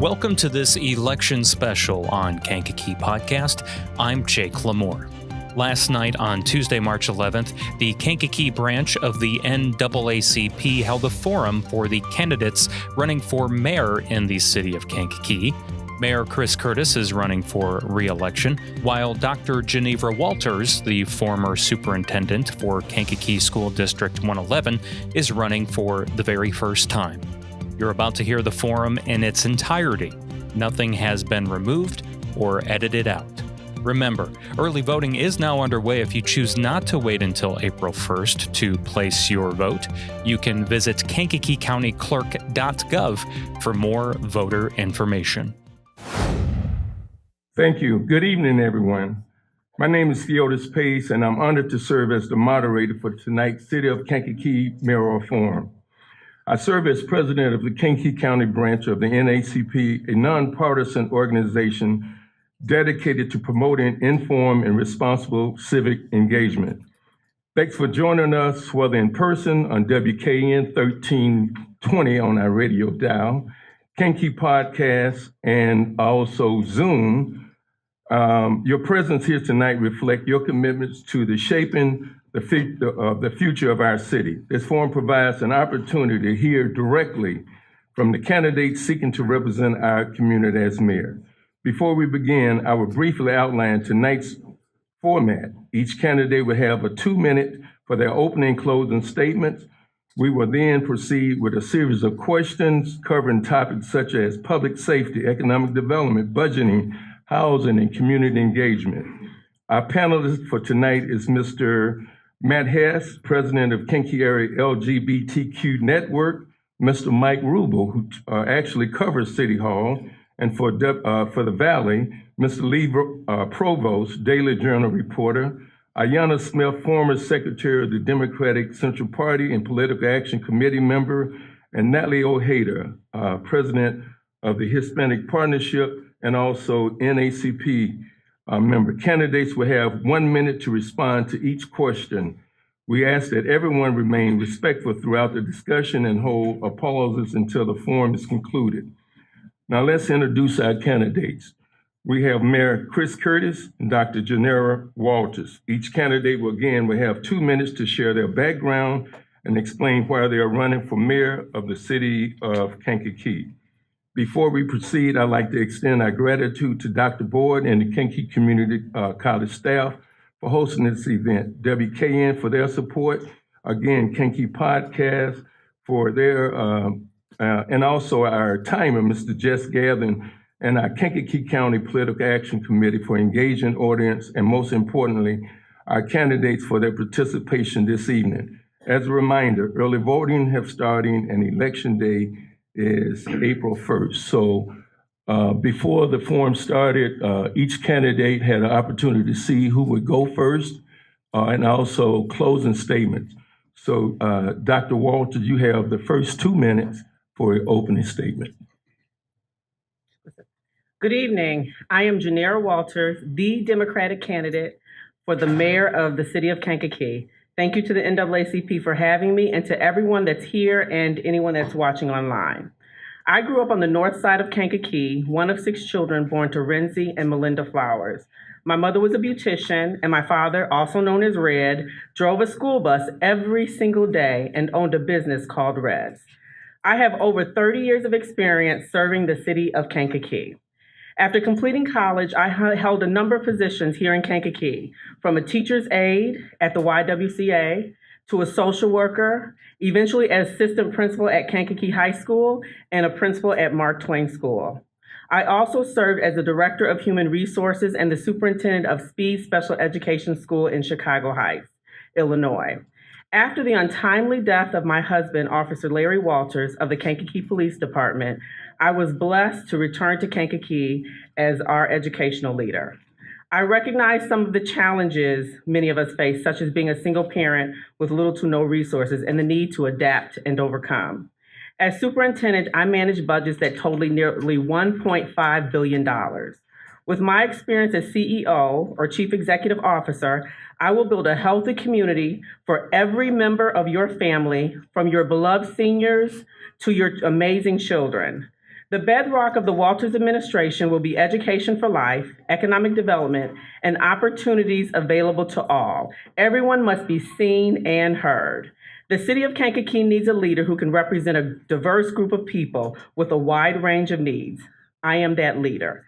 Welcome to this election special on Kankakee Podcast. I'm Jake Lamore. Last night on Tuesday, March 11th, the Kankakee branch of the NAACP held a forum for the candidates running for mayor in the city of Kankakee. Mayor Chris Curtis is running for re-election, while Dr. Genevra Walters, the former superintendent for Kankakee School District 111, is running for the very first time. You're about to hear the forum in its entirety. Nothing has been removed or edited out. Remember, early voting is now underway. If you choose not to wait until April 1st to place your vote, you can visit kankakeecountyclerk.gov for more voter information. Thank you. Good evening, everyone. My name is Theodis Pace, and I'm honored to serve as the moderator for tonight's City of Kankakee Mayoral Forum. I serve as president of the Kankakee County branch of the NAACP, a nonpartisan organization dedicated to promoting informed and responsible civic engagement. Thanks for joining us, whether in person on WKN 1320 on our radio dial, Kankakee Podcast, and also Zoom. Your presence here tonight reflects your commitments to the shaping the future of our city. This forum provides an opportunity to hear directly from the candidates seeking to represent our community as mayor. Before we begin, I will briefly outline tonight's format. Each candidate will have a 2-minute for their opening and closing statements. We will then proceed with a series of questions covering topics such as public safety, economic development, budgeting, housing, and community engagement. Our panelist for tonight is Mr. Matt Hess, president of Kankakee Area LGBTQ Network, Mr. Mike Rubel, who actually covers City Hall, and for the Valley, Mr. Lee Provost, Daily Journal reporter, Ayanna Smith, former secretary of the Democratic Central Party and Political Action Committee member, and Natalie Ojeda, president of the Hispanic Partnership and also NAACP member. Candidates will have 1 minute to respond to each question. We ask that everyone remain respectful throughout the discussion and hold pauses until the forum is concluded. Now let's introduce our candidates. We have Mayor Chris Curtis and Dr. Genevra Walters. Each candidate will have 2 minutes to share their background and explain why they are running for mayor of the city of Kankakee. Before we proceed, I'd like to extend our gratitude to Dr. Boyd and the Kankakee Community College staff for hosting this event, WKN for their support, again, Kankakee Podcast for their, and also our timer, Mr. Jess Gavin, and our Kankakee County Political Action Committee for engaging audience, and most importantly, our candidates for their participation this evening. As a reminder, early voting has started and election day is April 1st. So before the forum started, each candidate had an opportunity to see who would go first and also closing statements. So Dr. Walters, you have the first 2 minutes for your opening statement. Good evening. I am Genevra Walters, the Democratic candidate for the mayor of the city of Kankakee. Thank you to the NAACP for having me and to everyone that's here and anyone that's watching online. I grew up on the north side of Kankakee, one of 6 children born to Renzi and Melinda Flowers. My mother was a beautician, and my father, also known as Red, drove a school bus every single day and owned a business called Red's. I have over 30 years of experience serving the city of Kankakee. After completing college, I held a number of positions here in Kankakee, from a teacher's aide at the YWCA to a social worker, eventually as assistant principal at Kankakee High School and a principal at Mark Twain School. I also served as the director of human resources and the superintendent of Speed Special Education School in Chicago Heights, Illinois. After the untimely death of my husband, Officer Larry Walters of the Kankakee Police Department, I was blessed to return to Kankakee as our educational leader. I recognize some of the challenges many of us face, such as being a single parent with little to no resources and the need to adapt and overcome. As superintendent, I manage budgets that total nearly $1.5 billion. With my experience as CEO or Chief Executive Officer, I will build a healthy community for every member of your family, from your beloved seniors to your amazing children. The bedrock of the Walters administration will be education for life, economic development, and opportunities available to all. Everyone must be seen and heard. The city of Kankakee needs a leader who can represent a diverse group of people with a wide range of needs. I am that leader.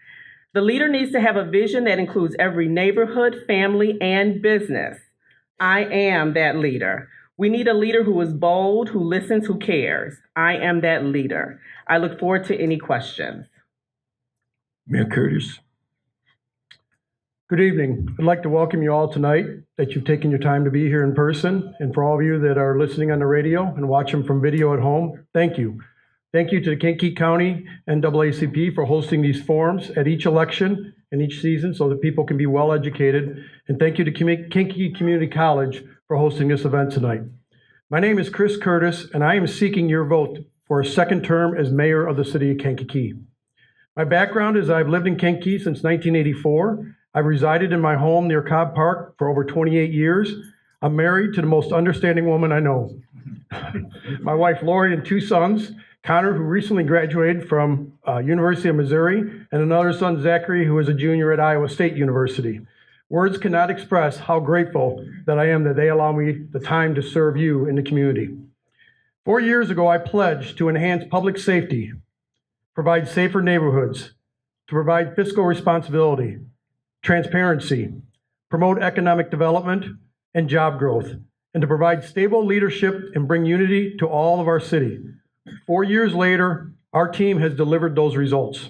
The leader needs to have a vision that includes every neighborhood, family, and business. I am that leader. We need a leader who is bold, who listens, who cares. I am that leader. I look forward to any questions. Mayor Curtis. Good evening. I'd like to welcome you all tonight, that you've taken your time to be here in person, and for all of you that are listening on the radio and watching from video at home, thank you. Thank you to the Kankakee County NAACP for hosting these forums at each election and each season so that people can be well educated. And thank you to Kankakee Community College for hosting this event tonight. My name is Chris Curtis, and I am seeking your vote for a second term as mayor of the city of Kankakee. My background is I've lived in Kankakee since 1984. I've resided in my home near Cobb Park for over 28 years. I'm married to the most understanding woman I know. My wife Lori and two sons, Connor, who recently graduated from University of Missouri, and another son, Zachary, who is a junior at Iowa State University. Words cannot express how grateful that I am that they allow me the time to serve you in the community. 4 years ago, I pledged to enhance public safety, provide safer neighborhoods, to provide fiscal responsibility, transparency, promote economic development and job growth, and to provide stable leadership and bring unity to all of our city. 4 years later, our team has delivered those results.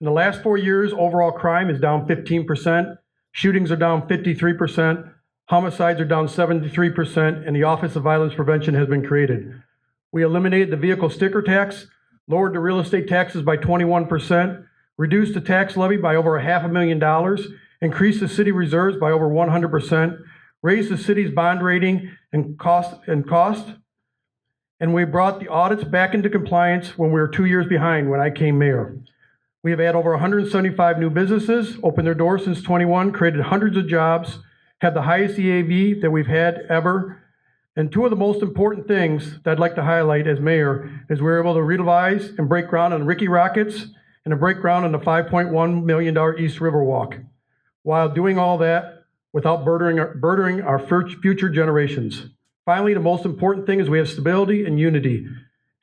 In the last 4 years, overall crime is down 15%, shootings are down 53%, homicides are down 73%, and the Office of Violence Prevention has been created. We eliminated the vehicle sticker tax, lowered the real estate taxes by 21%, reduced the tax levy by over $500,000, increased the city reserves by over 100%, raised the city's bond rating and cost, and we brought the audits back into compliance when we were 2 years behind when I came mayor. We have had over 175 new businesses, opened their doors since 21, created hundreds of jobs, had the highest EAV that we've had ever. And two of the most important things that I'd like to highlight as mayor is we were able to revise and break ground on Ricky Rockets and to break ground on the $5.1 million East River Walk, while doing all that without burdening our future generations. Finally, the most important thing is we have stability and unity.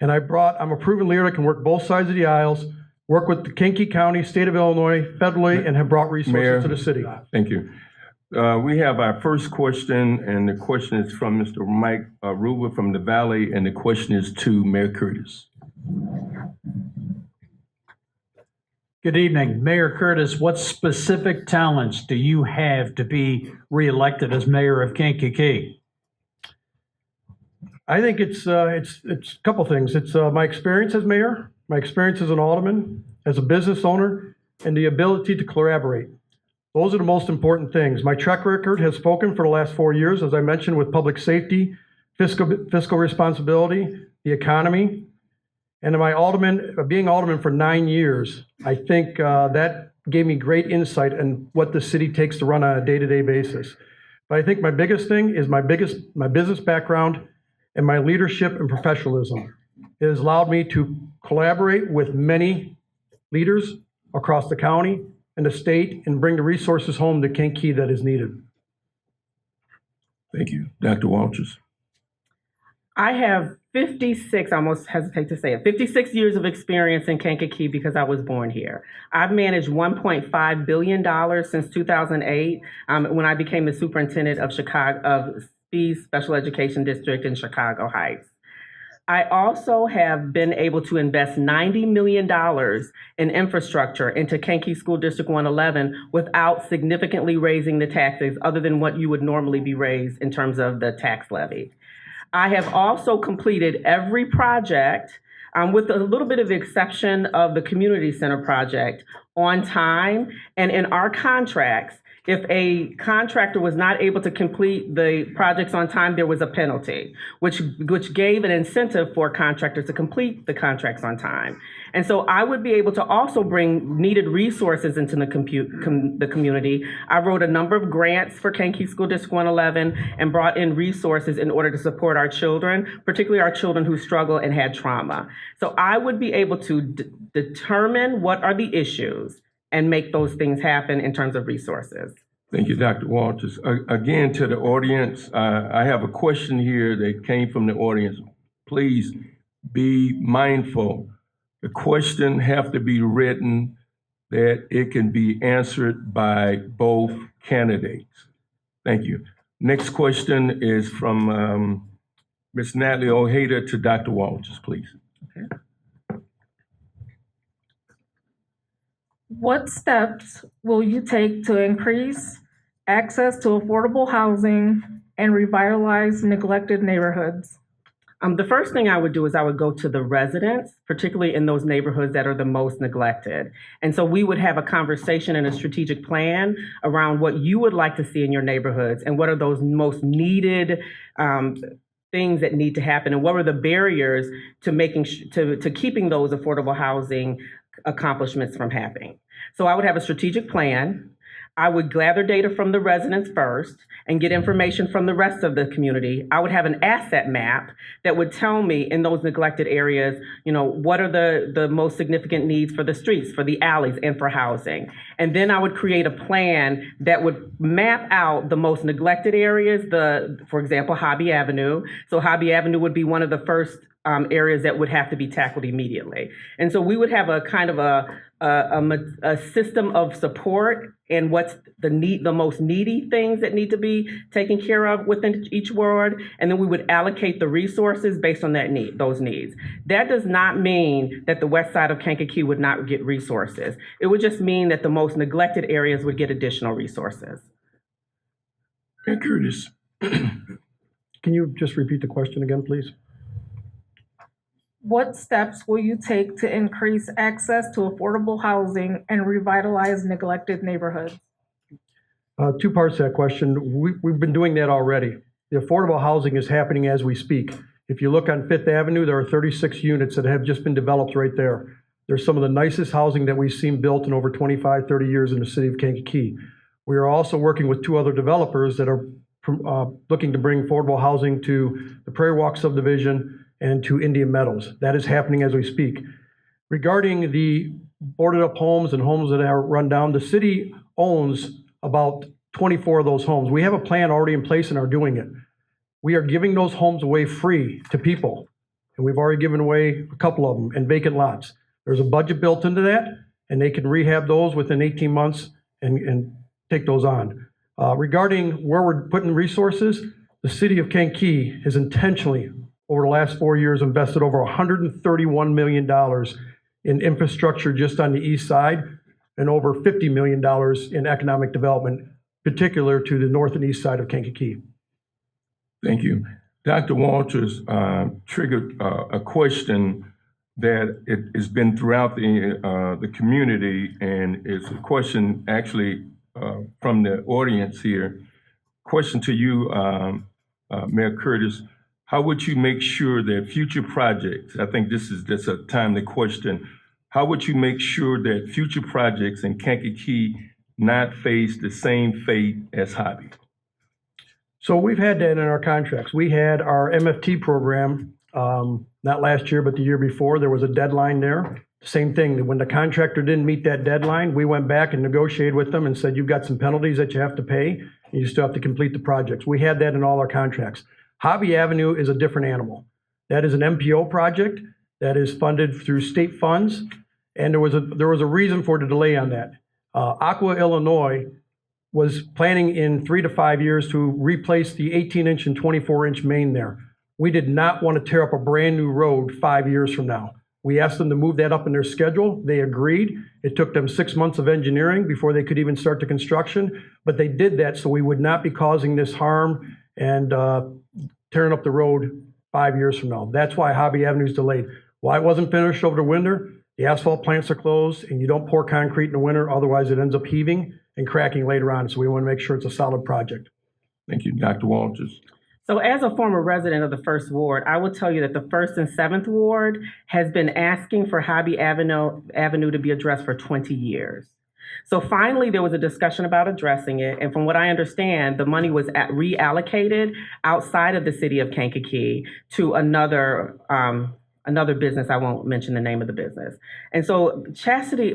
And I'm a proven leader that can work both sides of the aisles, work with the Kankakee County, state of Illinois, federally, and have brought resources Mayor, to the city. Thank you. We have our first question, and the question is from Mr. Mike Ruber from the Valley, and the question is to Mayor Curtis. Good evening. Mayor Curtis, what specific talents do you have to be reelected as mayor of Kankakee? I think it's a couple things. It's my experience as mayor, my experience as an alderman, as a business owner, and the ability to collaborate. Those are the most important things. My track record has spoken for the last 4 years, as I mentioned, with public safety, fiscal responsibility, the economy, and being alderman for 9 years. I think that gave me great insight in what the city takes to run on a day-to-day basis. But I think my biggest thing is my business background and my leadership and professionalism. It has allowed me to collaborate with many leaders across the county and the state and bring the resources home to Kankakee that is needed. Thank you. Dr. Walters. I have 56, I almost hesitate to say it, 56 years of experience in Kankakee because I was born here. I've managed $1.5 billion since 2008 when I became the superintendent of Speed's Special Education District in Chicago Heights. I also have been able to invest $90 million in infrastructure into Kankakee School District 111 without significantly raising the taxes other than what you would normally be raised in terms of the tax levy. I have also completed every project, with a little bit of the exception of the community center project, on time and in our contracts If a contractor was not able to complete the projects on time, there was a penalty, which gave an incentive for contractors to complete the contracts on time. And so I would be able to also bring needed resources into the community. I wrote a number of grants for Kankakee School District 111 and brought in resources in order to support our children, particularly our children who struggle and had trauma. So I would be able to determine what are the issues and make those things happen in terms of resources. Thank you, Dr. Walters. Again, to the audience, I have a question here that came from the audience. Please be mindful. The question have to be written that it can be answered by both candidates. Thank you. Next question is from Ms. Natalie Ojeda to Dr. Walters, please. Okay. What steps will you take to increase access to affordable housing and revitalize neglected neighborhoods? The first thing I would do is I would go to the residents, particularly in those neighborhoods that are the most neglected. And so we would have a conversation and a strategic plan around what you would like to see in your neighborhoods and what are those most needed things that need to happen and what are the barriers to to keeping those affordable housing accomplishments from happening. So I would have a strategic plan. I would gather data from the residents first and get information from the rest of the community. I would have an asset map that would tell me in those neglected areas, what are the most significant needs for the streets, for the alleys, and for housing. And then I would create a plan that would map out the most neglected areas, for example, Hobby Avenue. So Hobby Avenue would be one of the first areas that would have to be tackled immediately. And so we would have a kind of a system of support and what's the most needy things that need to be taken care of within each ward, and then we would allocate the resources based on those needs. That does not mean that the west side of Kankakee would not get resources. It would just mean that the most neglected areas would get additional resources. Mayor Curtis. Can you just repeat the question again, please? What steps will you take to increase access to affordable housing and revitalize neglected neighborhoods? Two parts to that question. We've been doing that already. The affordable housing is happening as we speak. If you look on Fifth Avenue, there are 36 units that have just been developed right there. There's some of the nicest housing that we've seen built in over 25, 30 years in the city of Kankakee. We are also working with two other developers that are looking to bring affordable housing to the Prairie Walk subdivision and to Indian Meadows. That is happening as we speak. Regarding the boarded up homes and homes that are run down, the city owns about 24 of those homes. We have a plan already in place and are doing it. We are giving those homes away free to people. And we've already given away a couple of them and vacant lots. There's a budget built into that, and they can rehab those within 18 months and take those on. Regarding where we're putting resources, the city of Kankakee has intentionally, over the last 4 years, invested over $131 million in infrastructure just on the east side and over $50 million in economic development, particular to the north and east side of Kankakee. Thank you. Dr. Walters triggered a question that it has been throughout the community, and it's a question actually from the audience here. Question to you, Mayor Curtis. How would you make sure that future projects, I think this is just a timely question, how would you make sure that future projects in Kankakee not face the same fate as Hobby? So we've had that in our contracts. We had our MFT program, not last year, but the year before. There was a deadline there. Same thing, when the contractor didn't meet that deadline, we went back and negotiated with them and said, you've got some penalties that you have to pay, and you still have to complete the projects. We had that in all our contracts. Hobby Avenue is a different animal. That is an MPO project that is funded through state funds, and there was a reason for the delay on that. Aqua, Illinois was planning in 3 to 5 years to replace the 18-inch and 24-inch main there. We did not want to tear up a brand new road 5 years from now. We asked them to move that up in their schedule. They agreed. It took them 6 months of engineering before they could even start the construction, but they did that so we would not be causing this harm and tearing up the road 5 years from now. That's why Hobby Avenue is delayed. Why it wasn't finished over the winter? The asphalt plants are closed, and you don't pour concrete in the winter, otherwise it ends up heaving, and cracking later on. So we want to make sure it's a solid project. Thank you, Dr. Walters. So as a former resident of the First Ward, I will tell you that the First and Seventh Ward has been asking for Hobby Avenue to be addressed for 20 years. So finally, there was a discussion about addressing it. And from what I understand, the money was reallocated outside of the city of Kankakee to another business. I won't mention the name of the business. And so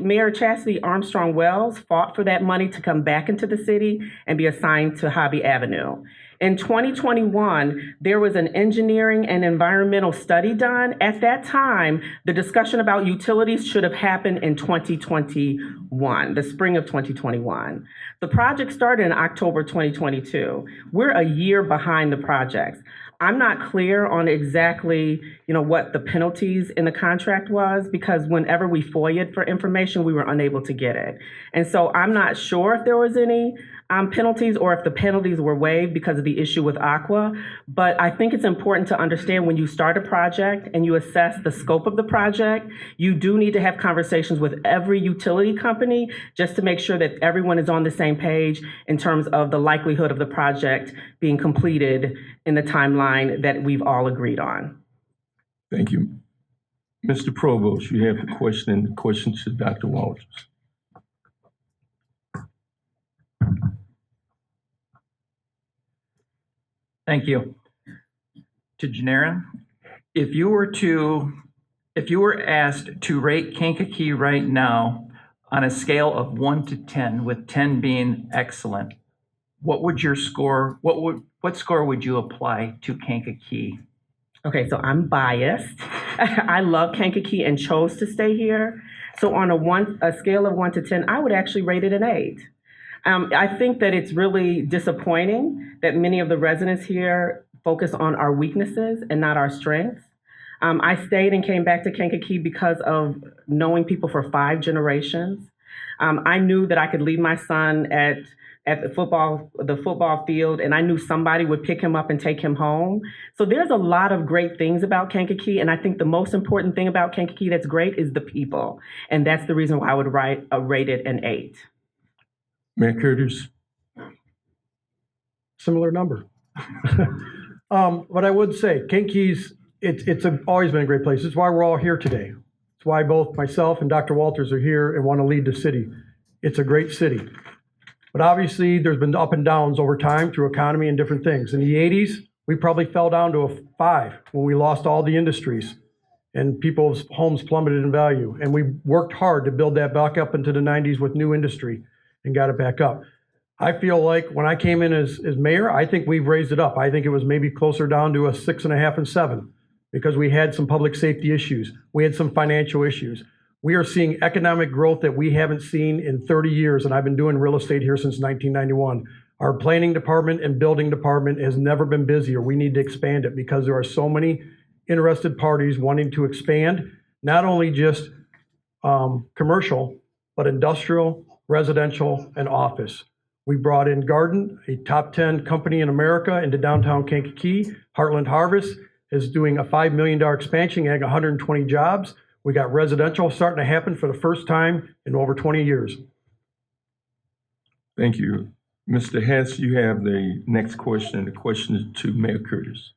Mayor Chastity Armstrong Wells fought for that money to come back into the city and be assigned to Hobby Avenue. In 2021, there was an engineering and environmental study done. At that time, the discussion about utilities should have happened in 2021, the spring of 2021. The project started in October 2022. We're a year behind the projects. I'm not clear on exactly, what the penalties in the contract was, because whenever we FOIA'd for information, we were unable to get it. And so I'm not sure if there was any penalties or if the penalties were waived because of the issue with Aqua. But I think it's important to understand when you start a project and you assess the scope of the project, you do need to have conversations with every utility company just to make sure that everyone is on the same page in terms of the likelihood of the project being completed in the timeline that we've all agreed on. Thank you. Mr. Provost, you have the question to Dr. Walters. Thank you. To Genevra, if you were asked to rate Kankakee right now on a scale of 1 to 10, with 10 being excellent, what would your score? What score would you apply to Kankakee? Okay, so I'm biased. I love Kankakee and chose to stay here. So on a scale of 1 to 10, I would actually rate it an 8. I think that it's really disappointing that many of the residents here focus on our weaknesses and not our strengths. I stayed and came back to Kankakee because of knowing people for 5 generations. I knew that I could leave my son at the football field, and I knew somebody would pick him up and take him home. So there's a lot of great things about Kankakee, and I think the most important thing about Kankakee that's great is the people, and that's the reason why I would rate it an 8. Mayor Curtis. Similar number. But I would say Kankakee's, it's always been a great place. It's why we're all here today. It's why both myself and Dr. Walters are here and want to lead the city. It's a great city. But obviously, there's been up and downs over time through economy and different things. In the 80s, we probably fell down to a 5 when we lost all the industries and people's homes plummeted in value. And we worked hard to build that back up into the 90s with new industry and got it back up. I feel like when I came in as mayor, I think we've raised it up. I think it was maybe closer down to a 6.5 and 7 because we had some public safety issues. We had some financial issues. We are seeing economic growth that we haven't seen in 30 years, and I've been doing real estate here since 1991. Our planning department and building department has never been busier. We need to expand it because there are so many interested parties wanting to expand, not only just commercial, but industrial, residential, and office. We brought in Garden, a top 10 company in America, into downtown Kankakee. Heartland Harvest is doing a $5 million expansion, adding 120 jobs. We got residential starting to happen for the first time in over 20 years. Thank you. Mr. Hess, you have the next question. The question is to Mayor Curtis.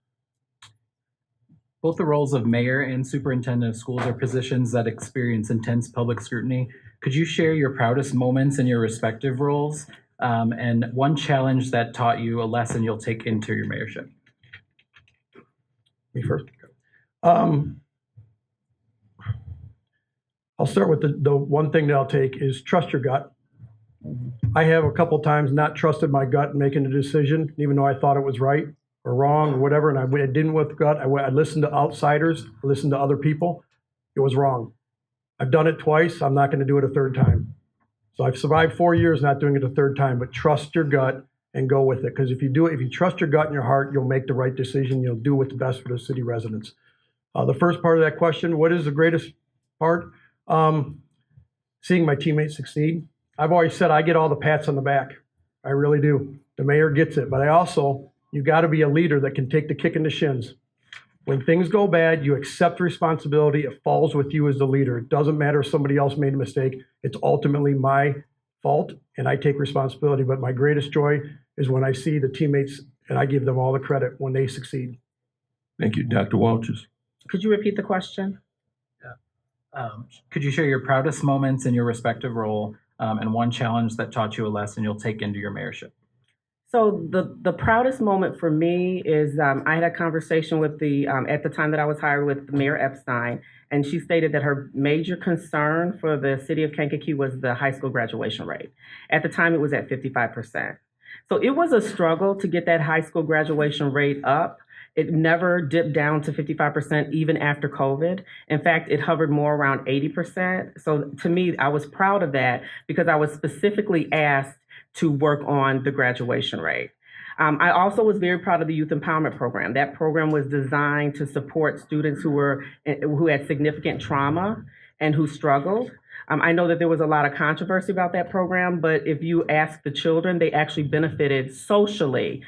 Both the roles of mayor and superintendent of schools are positions that experience intense public scrutiny. Could you share your proudest moments in your respective roles and one challenge that taught you a lesson you'll take into your mayorship? Me first. I'll start with the one thing that I'll take is trust your gut. I have a couple times not trusted my gut in making a decision, even though I thought it was right or wrong or whatever, and I didn't with gut. I listened to outsiders, I listened to other people. It was wrong. I've done it twice. I'm not going to do it a third time. So I've survived 4 years not doing it a third time, but trust your gut and go with it. Because if you trust your gut and your heart, you'll make the right decision. You'll do what's best for the city residents. The first part of that question, what is the greatest part? Seeing my teammates succeed. I've always said I get all the pats on the back. I really do. The mayor gets it. But you got to be a leader that can take the kick in the shins. When things go bad, you accept responsibility. It falls with you as the leader. It doesn't matter if somebody else made a mistake. It's ultimately my fault and I take responsibility, but my greatest joy is when I see the teammates and I give them all the credit when they succeed. Thank you, Dr. Walters. Could you repeat the question? Could you share your proudest moments in your respective role and one challenge that taught you a lesson you'll take into your mayorship? So the proudest moment for me is I had a conversation with at the time that I was hired with Mayor Epstein, and she stated that her major concern for the city of Kankakee was the high school graduation rate. At the time, it was at 55%. So it was a struggle to get that high school graduation rate up. It never dipped down to 55% even after COVID. In fact, it hovered more around 80%. So to me, I was proud of that because I was specifically asked to work on the graduation rate. I also was very proud of the Youth Empowerment Program. That program was designed to support students who had significant trauma and who struggled. I know that there was a lot of controversy about that program, but if you ask the children, they actually benefited socially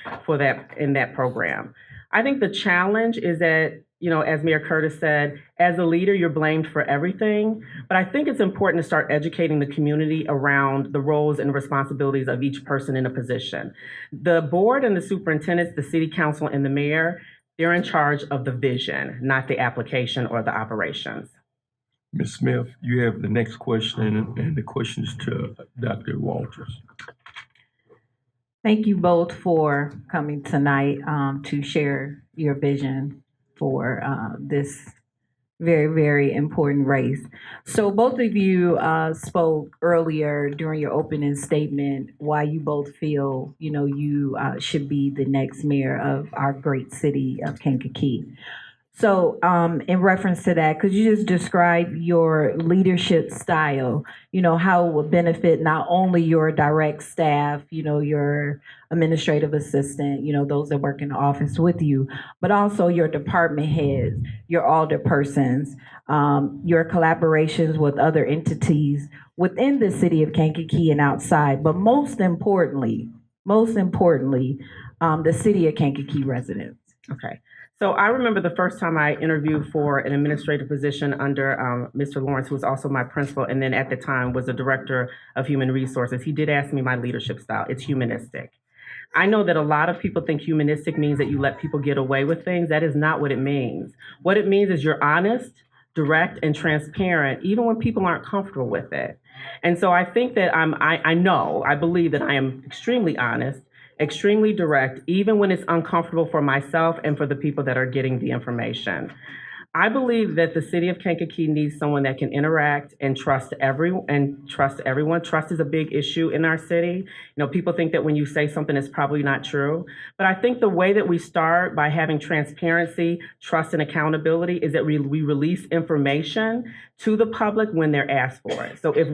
in that program. I think the challenge is that, as Mayor Curtis said, as a leader, you're blamed for everything. But I think it's important to start educating the community around the roles and responsibilities of each person in a position. The board and the superintendents, the city council, and the mayor, they're in charge of the vision, not the application or the operations. Ms. Smith, you have the next question, and the question is to Dr. Walters. Thank you both for coming tonight to share your vision for this very, very important race. So both of you spoke earlier during your opening statement why you both feel, you should be the next mayor of our great city of Kankakee. So in reference to that, could you just describe your leadership style, how it would benefit not only your direct staff, your administrative assistant, those that work in the office with you, but also your department heads, your alderpersons, your collaborations with other entities within the city of Kankakee and outside, but most importantly, the city of Kankakee residents. Okay. So I remember the first time I interviewed for an administrative position under Mr. Lawrence, who was also my principal, and then at the time was the director of human resources. He did ask me my leadership style. It's humanistic. I know that a lot of people think humanistic means that you let people get away with things. That is not what it means. What it means is you're honest, direct, and transparent, even when people aren't comfortable with it. And so I think that I believe that I am extremely honest, extremely direct, even when it's uncomfortable for myself and for the people that are getting the information. I believe that the city of Kankakee needs someone that can interact and trust everyone. Trust is a big issue in our city. People think that when you say something, it's probably not true. But I think the way that we start by having transparency, trust, and accountability is that we release information to the public when they're asked for it. So if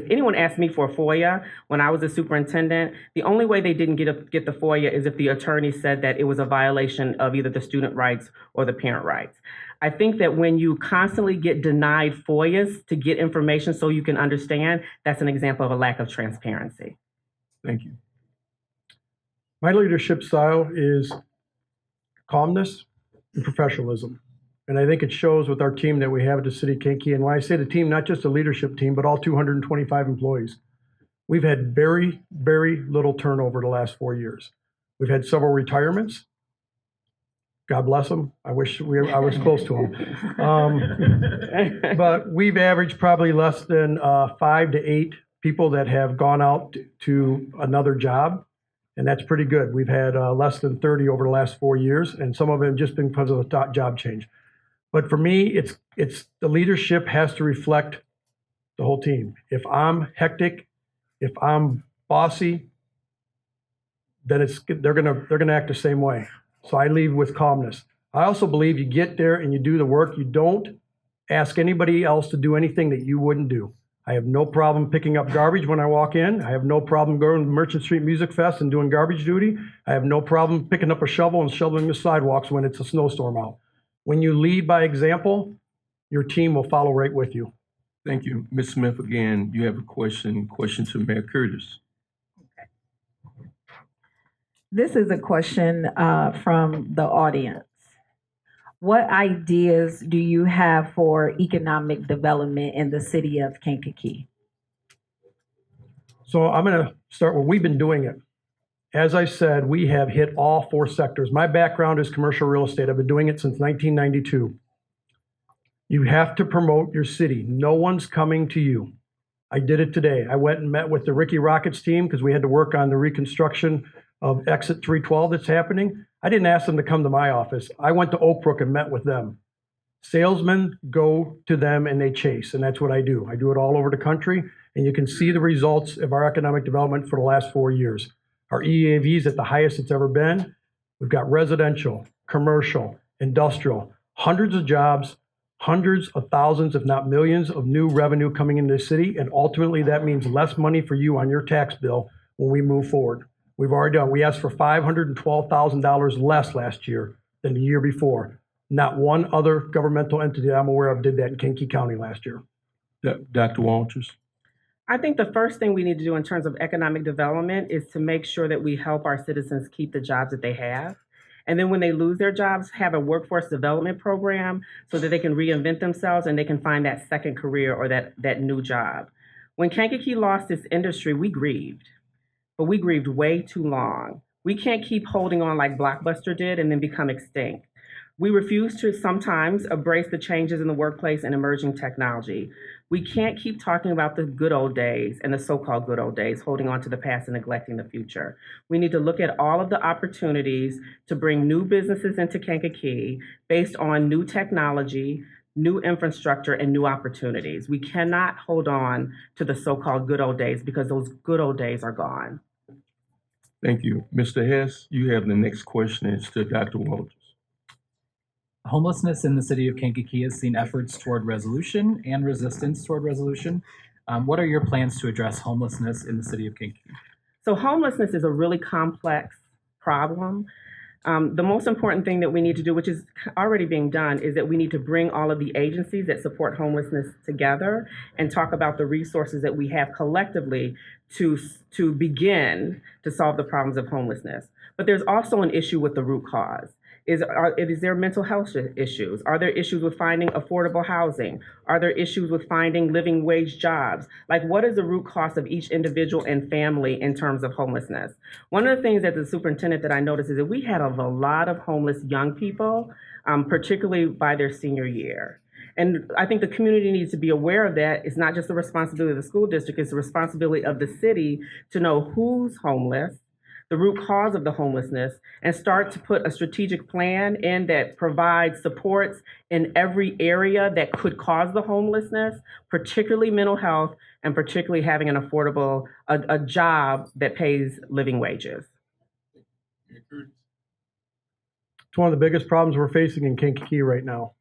anyone asked me for a FOIA when I was a superintendent, the only way they didn't get the FOIA is if the attorney said that it was a violation of either the student rights or the parent rights. I think that when you constantly get denied FOIAs to get information so you can understand, that's an example of a lack of transparency. Thank you. My leadership style is calmness and professionalism. And I think it shows with our team that we have at the city of Kankakee. And when I say the team, not just a leadership team, but all 225 employees. We've had very, very little turnover the last 4 years. We've had several retirements. God bless them. I wish I was close to them. But we've averaged probably less than 5 to 8 people that have gone out to another job. And that's pretty good. We've had less than 30 over the last 4 years, and some of them just been because of the job change. But for me, it's the leadership has to reflect the whole team. If I'm hectic, if I'm bossy, then they're gonna act the same way. So I leave with calmness. I also believe you get there and you do the work. You don't ask anybody else to do anything that you wouldn't do. I have no problem picking up garbage when I walk in. I have no problem going to Merchant Street Music Fest and doing garbage duty. I have no problem picking up a shovel and shoveling the sidewalks when it's a snowstorm out. When you lead by example, your team will follow right with you. Thank you. Ms. Smith, again, you have a question to Mayor Curtis. This is a question from the audience. What ideas do you have for economic development in the city of Kankakee? So I'm going to start where we've been doing it. As I said, we have hit all 4 sectors. My background is commercial real estate. I've been doing it since 1992. You have to promote your city. No one's coming to you. I did it today. I went and met with the Ricky Rockets team because we had to work on the reconstruction of exit 312 that's happening. I didn't ask them to come to my office. I went to Oak Brook and met with them. Salesmen go to them and they chase, and that's what I do. I do it all over the country, and you can see the results of our economic development for the last 4 years. Our EAV is at the highest it's ever been. We've got residential, commercial, industrial, hundreds of jobs, hundreds of thousands, if not millions, of new revenue coming into the city, and ultimately that means less money for you on your tax bill when we move forward. We've already done. We asked for $512,000 less last year than the year before. Not one other governmental entity I'm aware of did that in Kankakee County last year. Dr. Walters? I think the first thing we need to do in terms of economic development is to make sure that we help our citizens keep the jobs that they have. And then when they lose their jobs, have a workforce development program so that they can reinvent themselves and they can find that second career or that new job. When Kankakee lost its industry, we grieved, but we grieved way too long. We can't keep holding on like Blockbuster did and then become extinct. We refuse to sometimes embrace the changes in the workplace and emerging technology. We can't keep talking about the good old days and the so-called good old days, holding on to the past and neglecting the future. We need to look at all of the opportunities to bring new businesses into Kankakee based on new technology, new infrastructure, and new opportunities. We cannot hold on to the so-called good old days because those good old days are gone. Thank you. Mr. Hess, you have the next question. It's to Dr. Walters. Homelessness in the city of Kankakee has seen efforts toward resolution and resistance toward resolution. What are your plans to address homelessness in the city of Kankakee? So homelessness is a really complex problem. The most important thing that we need to do, which is already being done, is that we need to bring all of the agencies that support homelessness together and talk about the resources that we have collectively to begin to solve the problems of homelessness. But there's also an issue with the root cause. Is there mental health issues? Are there issues with finding affordable housing? Are there issues with finding living wage jobs? Like, what is the root cause of each individual and family in terms of homelessness? One of the things that the superintendent that I noticed is that we had a lot of homeless young people, particularly by their senior year. And I think the community needs to be aware of that. It's not just the responsibility of the school district, it's the responsibility of the city to know who's homeless, the root cause of the homelessness, and start to put a strategic plan in that provides supports in every area that could cause the homelessness, particularly mental health, and particularly having an affordable, a job that pays living wages. It's one of the biggest problems we're facing in Kankakee right now.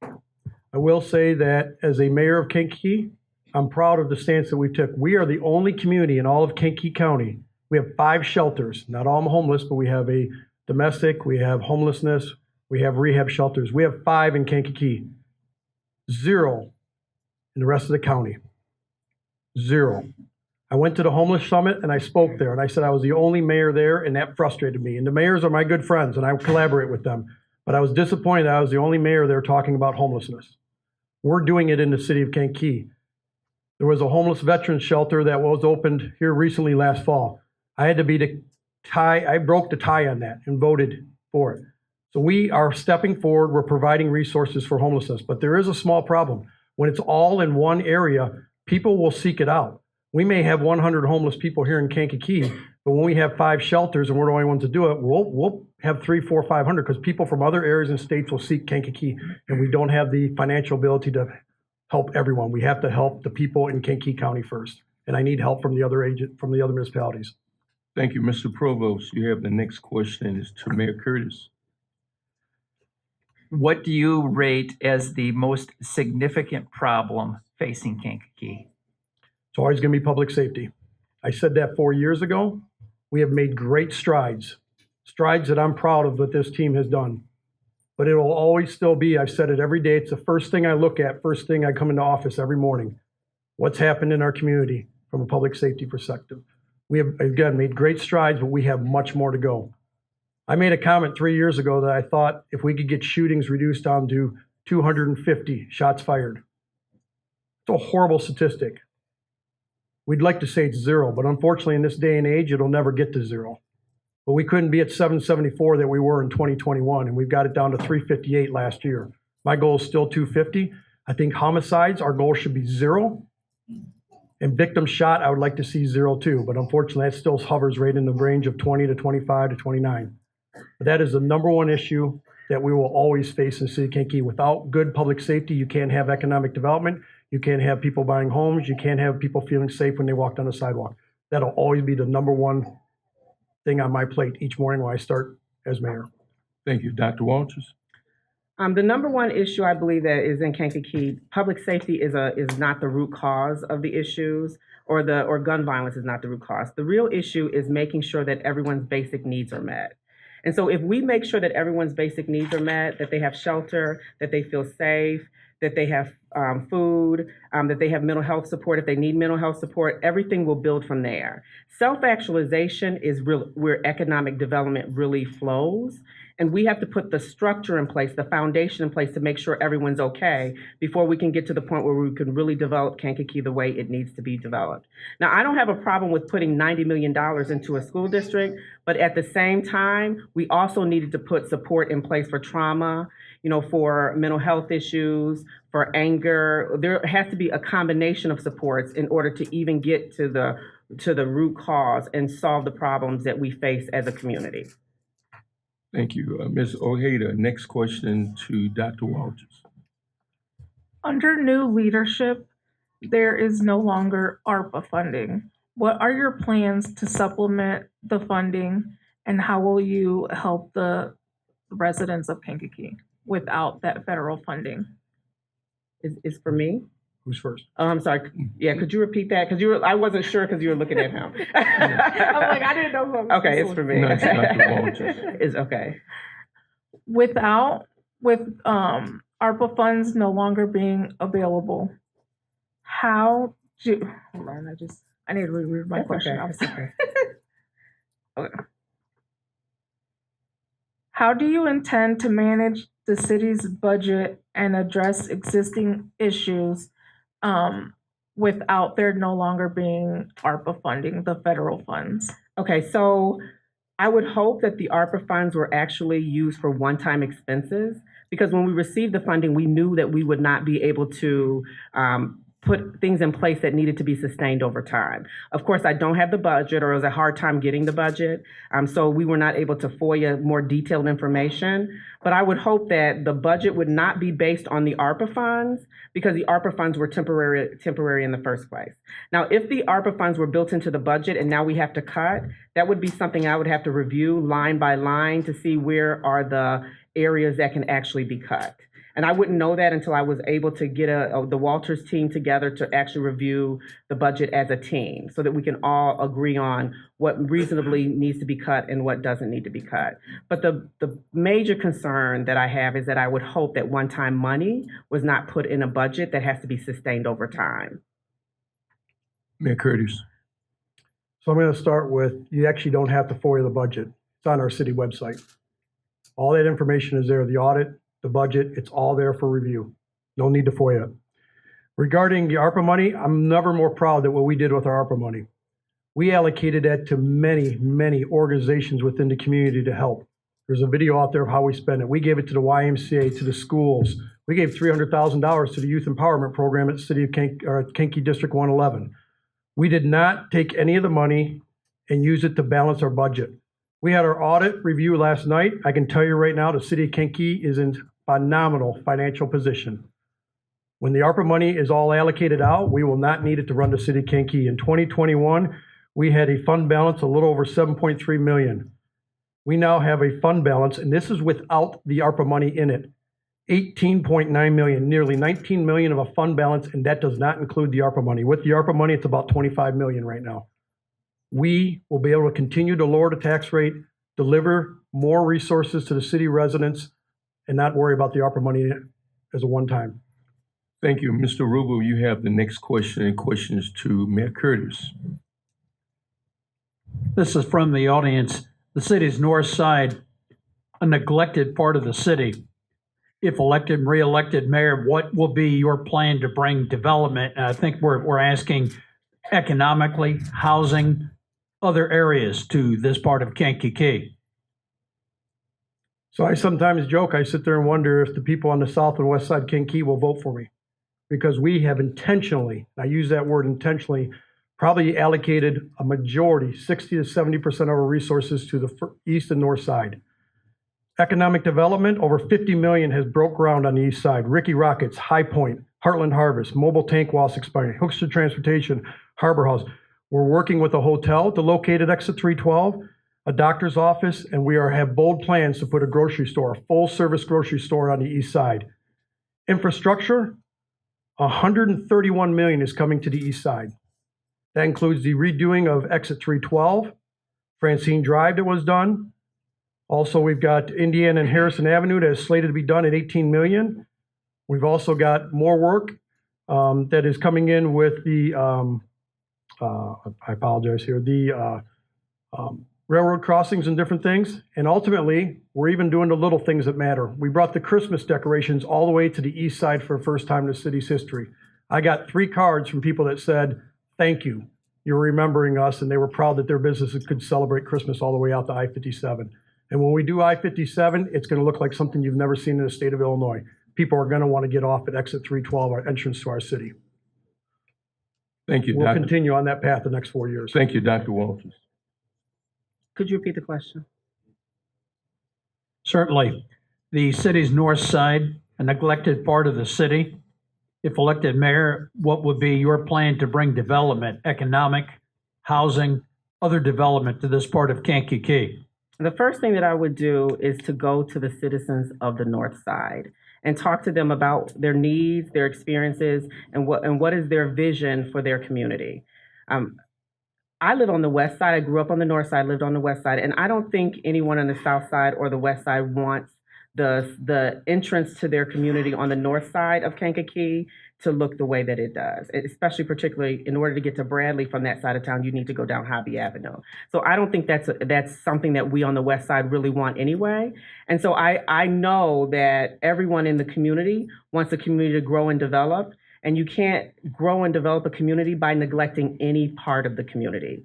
I will say that as a mayor of Kankakee, I'm proud of the stance that we took. We are the only community in all of Kankakee County. We have 5 shelters, not all homeless, but we have a domestic, we have homelessness, we have rehab shelters. We have 5 in Kankakee, 0 in the rest of the county, 0. I went to the homeless summit and I spoke there and I said I was the only mayor there, and that frustrated me. And the mayors are my good friends and I collaborate with them. But I was disappointed that I was the only mayor there talking about homelessness. We're doing it in the city of Kankakee. There was a homeless veterans shelter that was opened here recently last fall. I had to be the tie. I broke the tie on that and voted for it. So we are stepping forward. We're providing resources for homelessness, but there is a small problem. When it's all in one area, people will seek it out. We may have 100 homeless people here in Kankakee, but when we have 5 shelters and we're the only ones to do it, we'll have 300, 400, 500 because people from other areas and states will seek Kankakee, and we don't have the financial ability to help everyone. We have to help the people in Kankakee County first, and I need help from the other municipalities. Thank you, Mr. Provost. You have the next question. It's to Mayor Curtis. What do you rate as the most significant problem facing Kankakee? It's always going to be public safety. I said that 4 years ago. We have made great strides that I'm proud of what this team has done. But it will always still be, I've said it every day, it's the first thing I look at, first thing I come into office every morning. What's happened in our community from a public safety perspective? We have, again, made great strides, but we have much more to go. I made a comment 3 years ago that I thought if we could get shootings reduced down to 250 shots fired. It's a horrible statistic. We'd like to say it's zero, but unfortunately in this day and age, it'll never get to zero. But we couldn't be at 774 that we were in 2021, and we've got it down to 358 last year. My goal is still 250. I think homicides, our goal should be zero. And victims shot, I would like to see zero too, but unfortunately that still hovers right in the range of 20 to 25 to 29. But that is the number one issue that we will always face in the city of Kankakee. Without good public safety, you can't have economic development. You can't have people buying homes. You can't have people feeling safe when they walk down the sidewalk. That'll always be the number one thing on my plate each morning when I start as mayor. Thank you. Dr. Walters? The number one issue I believe that is in Kankakee, public safety is not the root cause of the issues, or gun violence is not the root cause. The real issue is making sure that everyone's basic needs are met. And so if we make sure that everyone's basic needs are met, that they have shelter, that they feel safe, that they have food, that they have mental health support, if they need mental health support, everything will build from there. Self-actualization is where economic development really flows. And we have to put the structure in place, the foundation in place to make sure everyone's okay before we can get to the point where we can really develop Kankakee the way it needs to be developed. Now, I don't have a problem with putting $90 million into a school district, but at the same time, we also needed to put support in place for trauma, for mental health issues, for anger. There has to be a combination of supports in order to even get to the root cause and solve the problems that we face as a community. Thank you. Ms. Ojeda, next question to Dr. Walters. Under new leadership, there is no longer ARPA funding. What are your plans to supplement the funding, and how will you help the residents of Kankakee without that federal funding? Is for me? Who's first? Oh, I'm sorry. Yeah, could you repeat that? Because I wasn't sure because you were looking at him. I'm like, I didn't know who I was Okay, it's for me. Nice, Dr. Walters. It's okay. with ARPA funds no longer being available, hold on, I need to reread my question. Okay. Okay. How do you intend to manage the city's budget and address existing issues without there no longer being ARPA funding, the federal funds? Okay, so I would hope that the ARPA funds were actually used for one-time expenses, because when we received the funding, we knew that we would not be able to put things in place that needed to be sustained over time. Of course, I don't have the budget, or it was a hard time getting the budget, so we were not able to FOIA more detailed information. But I would hope that the budget would not be based on the ARPA funds, because the ARPA funds were temporary in the first place. Now, if the ARPA funds were built into the budget and now we have to cut, that would be something I would have to review line by line to see where are the areas that can actually be cut. And I wouldn't know that until I was able to get the Walters team together to actually review the budget as a team, so that we can all agree on what reasonably needs to be cut and what doesn't need to be cut. But the major concern that I have is that I would hope that one-time money was not put in a budget that has to be sustained over time. Mayor Curtis. So I'm going to start with, you actually don't have to FOIA the budget. It's on our city website. All that information is there, the audit, the budget, it's all there for review. No need to FOIA it. Regarding the ARPA money, I'm never more proud than what we did with our ARPA money. We allocated that to many, many organizations within the community to help. There's a video out there of how we spend it. We gave it to the YMCA, to the schools. We gave $300,000 to the youth empowerment program at City of Kankakee District 111. We did not take any of the money and use it to balance our budget. We had our audit review last night. I can tell you right now, the City of Kankakee is in phenomenal financial position. When the ARPA money is all allocated out, we will not need it to run the City of Kankakee. In 2021, we had a fund balance a little over $7.3 million. We now have a fund balance, and this is without the ARPA money in it, $18.9 million, nearly $19 million of a fund balance, and that does not include the ARPA money. With the ARPA money, it's about $25 million right now. We will be able to continue to lower the tax rate, deliver more resources to the city residents, and not worry about the ARPA money as a one-time. Thank you. Mr. Rubel, you have the next question and questions to Mayor Curtis. This is from the audience. The city's north side, a neglected part of the city. If elected and re-elected mayor, what will be your plan to bring development? And I think we're asking economically, housing, other areas to this part of Kankakee? So I sometimes joke, I sit there and wonder if the people on the south and west side Kankakee will vote for me. Because we have intentionally, I use that word intentionally, probably allocated a majority, 60 to 70% of our resources to the east and north side. Economic development, over 50 million has broke ground on the east side. Ricky Rockets, High Point, Heartland Harvest, Mobile Tank Wash expiring, Hoekstra Transportation, Harbor House. We're working with a hotel to locate at exit 312, a doctor's office, and we have bold plans to put a grocery store, a full service grocery store on the east side. Infrastructure, 131 million is coming to the east side. That includes the redoing of exit 312, Francine Drive that was done. Also, we've got Indiana and Harrison Avenue that is slated to be done at 18 million. We've also got more work that is coming in with the, I apologize here, the railroad crossings and different things. And ultimately, we're even doing the little things that matter. We brought the Christmas decorations all the way to the east side for the first time in the city's history. I got 3 cards from people that said, thank you. You're remembering us, and they were proud that their businesses could celebrate Christmas all the way out to I-57. And when we do I-57, it's going to look like something you've never seen in the state of Illinois. People are going to want to get off at exit 312, our entrance to our city. Thank you, We'll Dr. continue on that path the next 4 years. Thank you, Dr. Walters. Could you repeat the question? Certainly. The city's north side, a neglected part of the city. If elected mayor, what would be your plan to bring development, economic, housing, other development to this part of Kankakee? The first thing that I would do is to go to the citizens of the north side and talk to them about their needs, their experiences, and what is their vision for their community. I live on the west side. I grew up on the north side, lived on the west side, and I don't think anyone on the south side or the west side wants the entrance to their community on the north side of Kankakee to look the way that it does, especially particularly in order to get to Bradley from that side of town, you need to go down Hobby Avenue. So I don't think that's something that we on the west side really want anyway. And so I know that everyone in the community wants the community to grow and develop, and you can't grow and develop a community by neglecting any part of the community.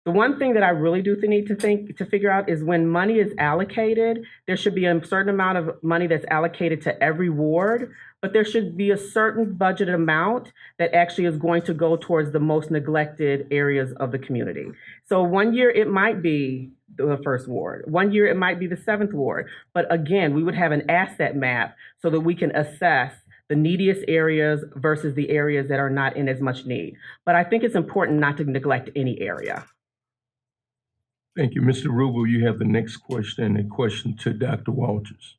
The one thing that I really do need to figure out is when money is allocated, there should be a certain amount of money that's allocated to every ward, but there should be a certain budgeted amount that actually is going to go towards the most neglected areas of the community. So one year it might be the first ward. One year it might be the 7th ward. But again, we would have an asset map so that we can assess the neediest areas versus the areas that are not in as much need. But I think it's important not to neglect any area. Thank you. Mr. Rubel, you have the next question, a question to Dr. Walters.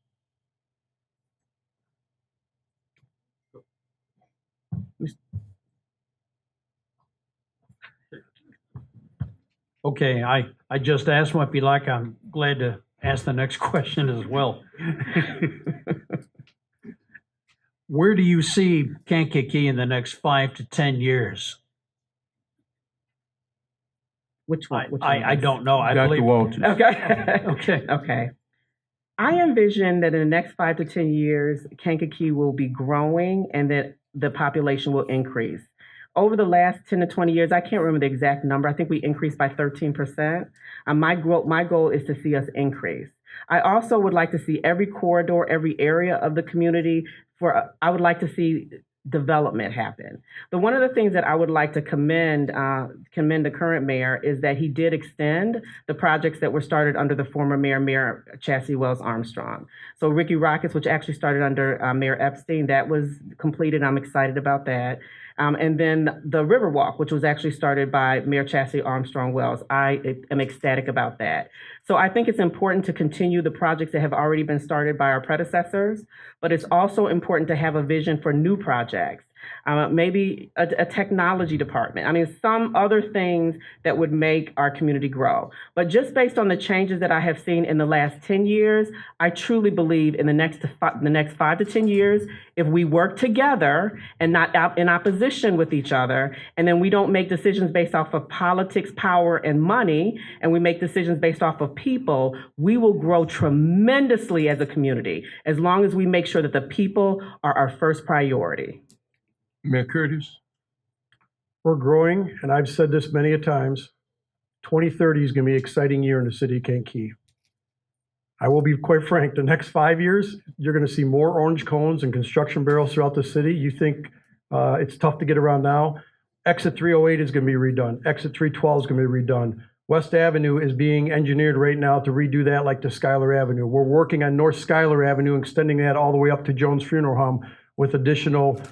Okay, I just asked what it'd be like. I'm glad to ask the next question as well. Where do you see Kankakee in the next 5 to 10 years? Which one? I don't know. I Dr. believe. Walters. Okay. Okay. Okay. I envision that in the next 5 to 10 years, Kankakee will be growing and that the population will increase. Over the last 10 to 20 years, I can't remember the exact number. I think we increased by 13%. My goal is to see us increase. I also would like to see every corridor, every area of the community I would like to see development happen. But one of the things that I would like to commend the current mayor is that he did extend the projects that were started under the former Mayor Chassie Wells Armstrong. So Ricky Rockets, which actually started under Mayor Epstein, that was completed. I'm excited about that. And then the Riverwalk, which was actually started by Mayor Chassie Armstrong Wells. I am ecstatic about that. So I think it's important to continue the projects that have already been started by our predecessors, but it's also important to have a vision for new projects. Maybe a technology department. I mean, some other things that would make our community grow. But just based on the changes that I have seen in the last 10 years, I truly believe in the next 5 to 10 years, if we work together and not in opposition with each other, and then we don't make decisions based off of politics, power, and money, and we make decisions based off of people, we will grow tremendously as a community, as long as we make sure that the people are our first priority. Mayor Curtis. We're growing, and I've said this many a times, 2030 is going to be an exciting year in the city of Kankakee. I will be quite frank, the next 5 years, you're going to see more orange cones and construction barrels throughout the city. You think it's tough to get around now. Exit 308 is going to be redone. Exit 312 is going to be redone. West Avenue is being engineered right now to redo that like to Schuyler Avenue. We're working on North Schuyler Avenue, extending that all the way up to Jones Funeral Home with additional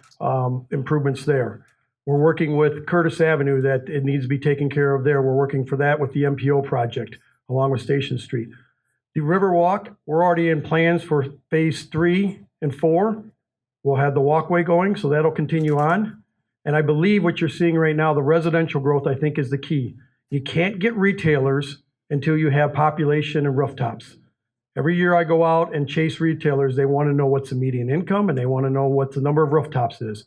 improvements there. We're working with Curtis Avenue that it needs to be taken care of there. We're working for that with the MPO project along with Station Street. The Riverwalk, we're already in plans for phase 3 and 4. We'll have the walkway going, so that'll continue on. And I believe what you're seeing right now, the residential growth, I think is the key. You can't get retailers until you have population and rooftops. Every year I go out and chase retailers, they want to know what's the median income and they want to know what the number of rooftops is.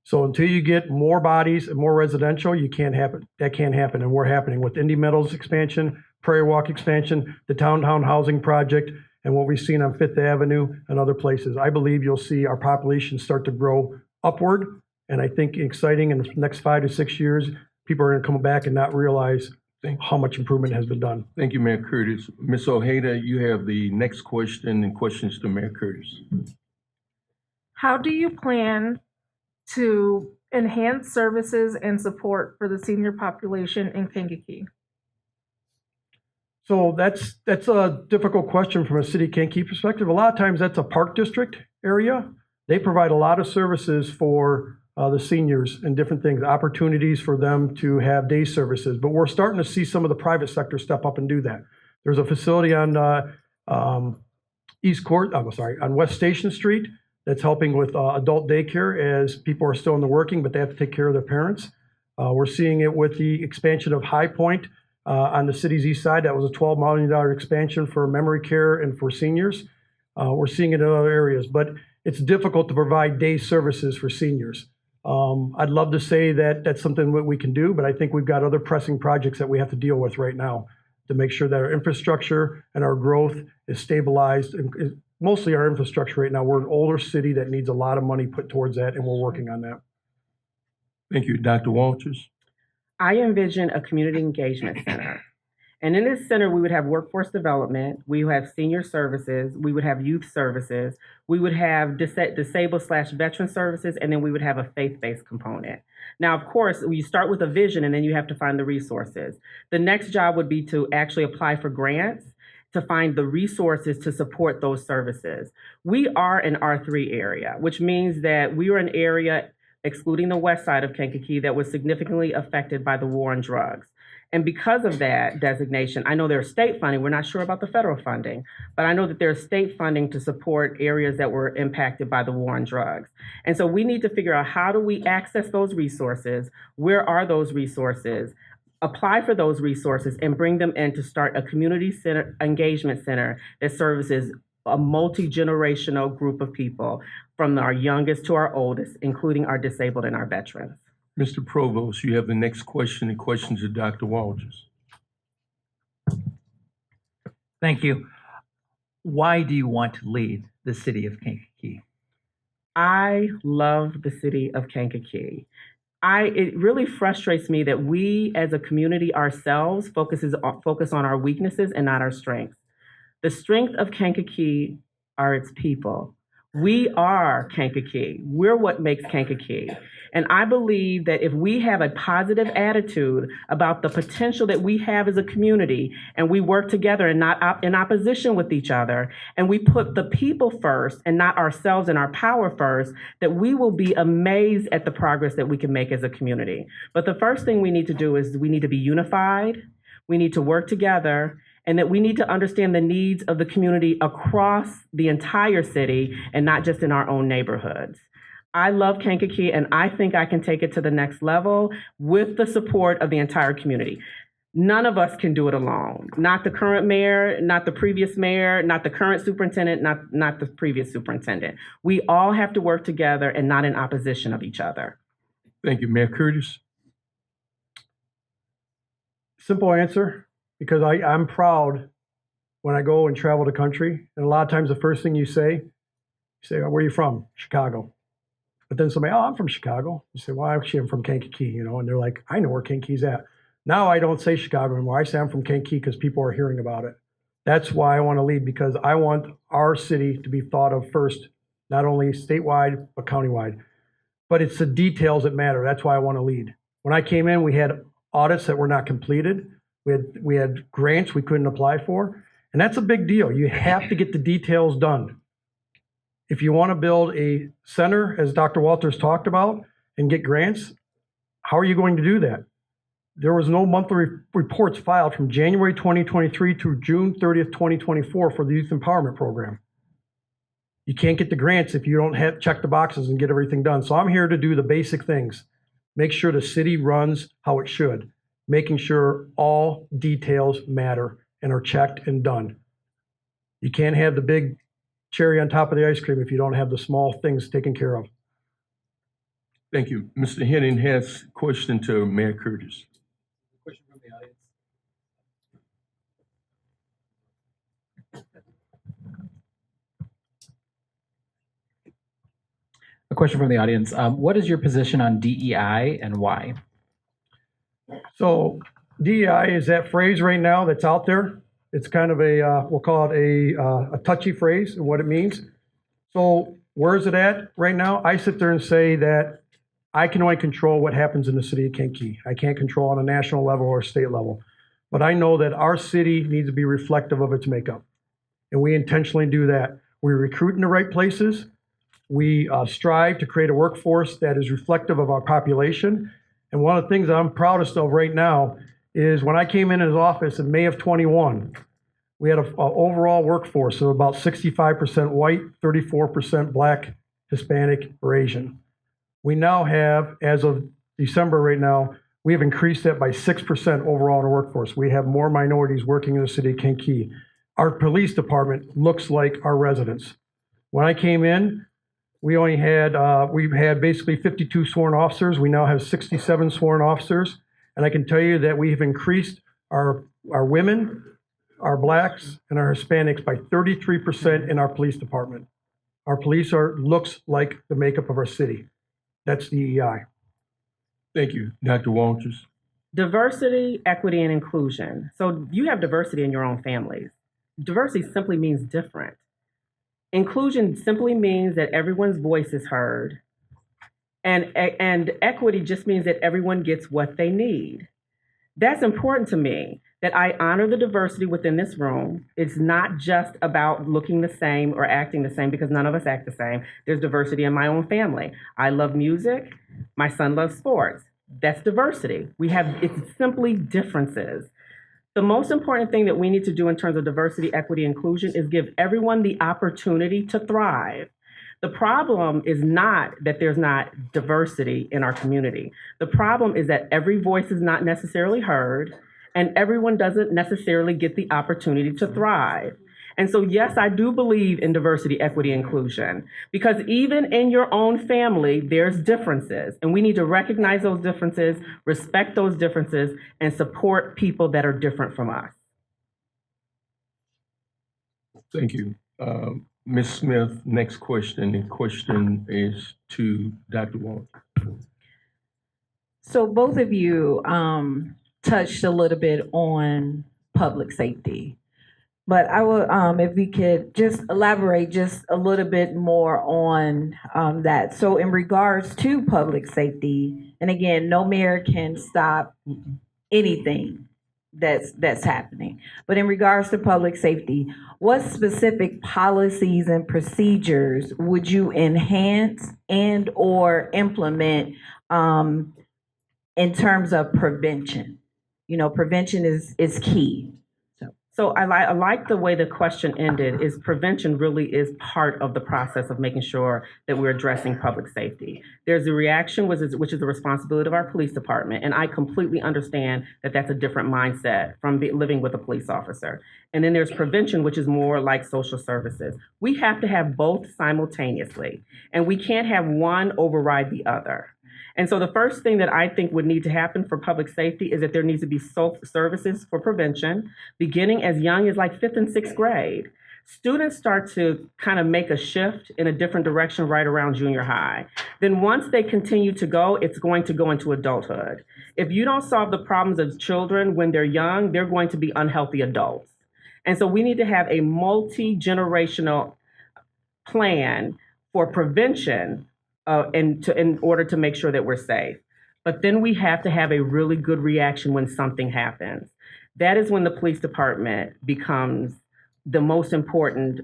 So until you get more bodies and more residential, you can't happen. That can't happen, and we're happening with Indy Meadows expansion, Prairie Walk expansion, the Towntown Housing Project, and what we've seen on Fifth Avenue and other places. I believe you'll see our population start to grow upward, and I think exciting in the next 5 to 6 years, people are going to come back and not realize how much improvement has been done. Thank you, Mayor Curtis. Ms. Ojeda, you have the next question and questions to Mayor Curtis. How do you plan to enhance services and support for the senior population in Kankakee? So that's a difficult question from a city of Kankakee perspective. A lot of times that's a park district area. They provide a lot of services for the seniors and different things, opportunities for them to have day services. But we're starting to see some of the private sector step up and do that. There's a facility on on West Station Street that's helping with adult daycare as people are still in the working, but they have to take care of their parents. We're seeing it with the expansion of High Point on the city's east side. That was a $12 million expansion for memory care and for seniors. We're seeing it in other areas, but it's difficult to provide day services for seniors. I'd love to say that that's something that we can do, but I think we've got other pressing projects that we have to deal with right now to make sure that our infrastructure and our growth is stabilized. And mostly our infrastructure right now, we're an older city that needs a lot of money put towards that, and we're working on that. Thank you. Dr. Walters? I envision a community engagement center. And in this center, we would have workforce development, we would have senior services, we would have youth services, we would have disabled/veteran services, and then we would have a faith-based component. Now, of course, you start with a vision and then you have to find the resources. The next job would be to actually apply for grants to find the resources to support those services. We are an R3 area, which means that we are an area, excluding the west side of Kankakee, that was significantly affected by the war on drugs. And because of that designation, I know there's state funding. We're not sure about the federal funding, but I know that there's state funding to support areas that were impacted by the war on drugs. And so we need to figure out, how do we access those resources? Where are those resources? Apply for those resources and bring them in to start a community center, engagement center that services a multi-generational group of people, from our youngest to our oldest, including our disabled and our veterans. Mr. Provost, you have the next question and questions to Dr. Walters. Thank you. Why do you want to lead the city of Kankakee? I love the city of Kankakee. It really frustrates me that we as a community ourselves focus on our weaknesses and not our strengths. The strength of Kankakee are its people. We are Kankakee. We're what makes Kankakee. And I believe that if we have a positive attitude about the potential that we have as a community, and we work together and not in opposition with each other, and we put the people first and not ourselves and our power first, that we will be amazed at the progress that we can make as a community. But the first thing we need to do is we need to be unified, we need to work together, and that we need to understand the needs of the community across the entire city and not just in our own neighborhoods. I love Kankakee, and I think I can take it to the next level with the support of the entire community. None of us can do it alone. Not the current mayor, not the previous mayor, not the current superintendent, not the previous superintendent. We all have to work together and not in opposition of each other. Thank you. Mayor Curtis? Simple answer, because I'm proud when I go and travel the country. And a lot of times the first thing you say, where are you from? Chicago. But then somebody, oh, I'm from Chicago. You say, well, actually, I'm from Kankakee, and they're like, I know where Kankakee's at. Now I don't say Chicago anymore. I say I'm from Kankakee because people are hearing about it. That's why I want to lead, because I want our city to be thought of first, not only statewide, but countywide. But it's the details that matter. That's why I want to lead. When I came in, we had audits that were not completed. We had grants we couldn't apply for. And that's a big deal. You have to get the details done. If you want to build a center, as Dr. Walters talked about, and get grants, how are you going to do that? There was no monthly reports filed from January 2023 through June 30th, 2024 for the Youth Empowerment Program. You can't get the grants if you don't have check the boxes and get everything done. So I'm here to do the basic things. Make sure the city runs how it should, making sure all details matter and are checked and done. You can't have the big cherry on top of the ice cream if you don't have the small things taken care of. Thank you. Mr. Henning has a question to Mayor Curtis. Question from the audience. A question from the audience. What is your position on DEI and why? So DEI is that phrase right now that's out there. It's kind of we'll call it a touchy phrase and what it means. So where is it at right now? I sit there and say that I can only control what happens in the city of Kankakee. I can't control on a national level or state level. But I know that our city needs to be reflective of its makeup. And we intentionally do that. We recruit in the right places. We strive to create a workforce that is reflective of our population. And one of the things I'm proudest of right now is when I came in his office in May of 21, we had an overall workforce of about 65% white, 34% black, Hispanic, or Asian. We now have, as of December right now, we have increased that by 6% overall in the workforce. We have more minorities working in the city of Kankakee. Our police department looks like our residents. When I came in, we've had basically 52 sworn officers. We now have 67 sworn officers. And I can tell you that we have increased our women, our blacks, and our Hispanics by 33% in our police department. Our police looks like the makeup of our city. That's DEI. Thank you. Dr. Walters. Diversity, equity, and inclusion. So you have diversity in your own families. Diversity simply means different. Inclusion simply means that everyone's voice is heard. And equity just means that everyone gets what they need. That's important to me, that I honor the diversity within this room. It's not just about looking the same or acting the same, because none of us act the same. There's diversity in my own family. I love music. My son loves sports. That's diversity. It's simply differences. The most important thing that we need to do in terms of diversity, equity, inclusion is give everyone the opportunity to thrive. The problem is not that there's not diversity in our community. The problem is that every voice is not necessarily heard, and everyone doesn't necessarily get the opportunity to thrive. And so, yes, I do believe in diversity, equity, inclusion, because even in your own family, there's differences, and we need to recognize those differences, respect those differences, and support people that are different from us. Thank you. Ms. Smith, next question. The question is to Dr. Walters. So both of you touched a little bit on public safety, but I would, if we could just elaborate just a little bit more on that. So in regards to public safety, and again, no mayor can stop anything that's happening. But in regards to public safety, what specific policies and procedures would you enhance and or implement in terms of prevention? Prevention is key. So I like the way the question ended. Is prevention really is part of the process of making sure that we're addressing public safety. There's the reaction, which is the responsibility of our police department, and I completely understand that that's a different mindset from living with a police officer. And then there's prevention, which is more like social services. We have to have both simultaneously, and we can't have one override the other. And so the first thing that I think would need to happen for public safety is that there needs to be services for prevention, beginning as young as like 5th and 6th grade. students start to kind of make a shift in a different direction right around junior high. Then once they continue to go, it's going to go into adulthood. If you don't solve the problems of children when they're young, they're going to be unhealthy adults. And so we need to have a multi-generational plan for prevention in order to make sure that we're safe. But then we have to have a really good reaction when something happens. That is when the police department becomes the most important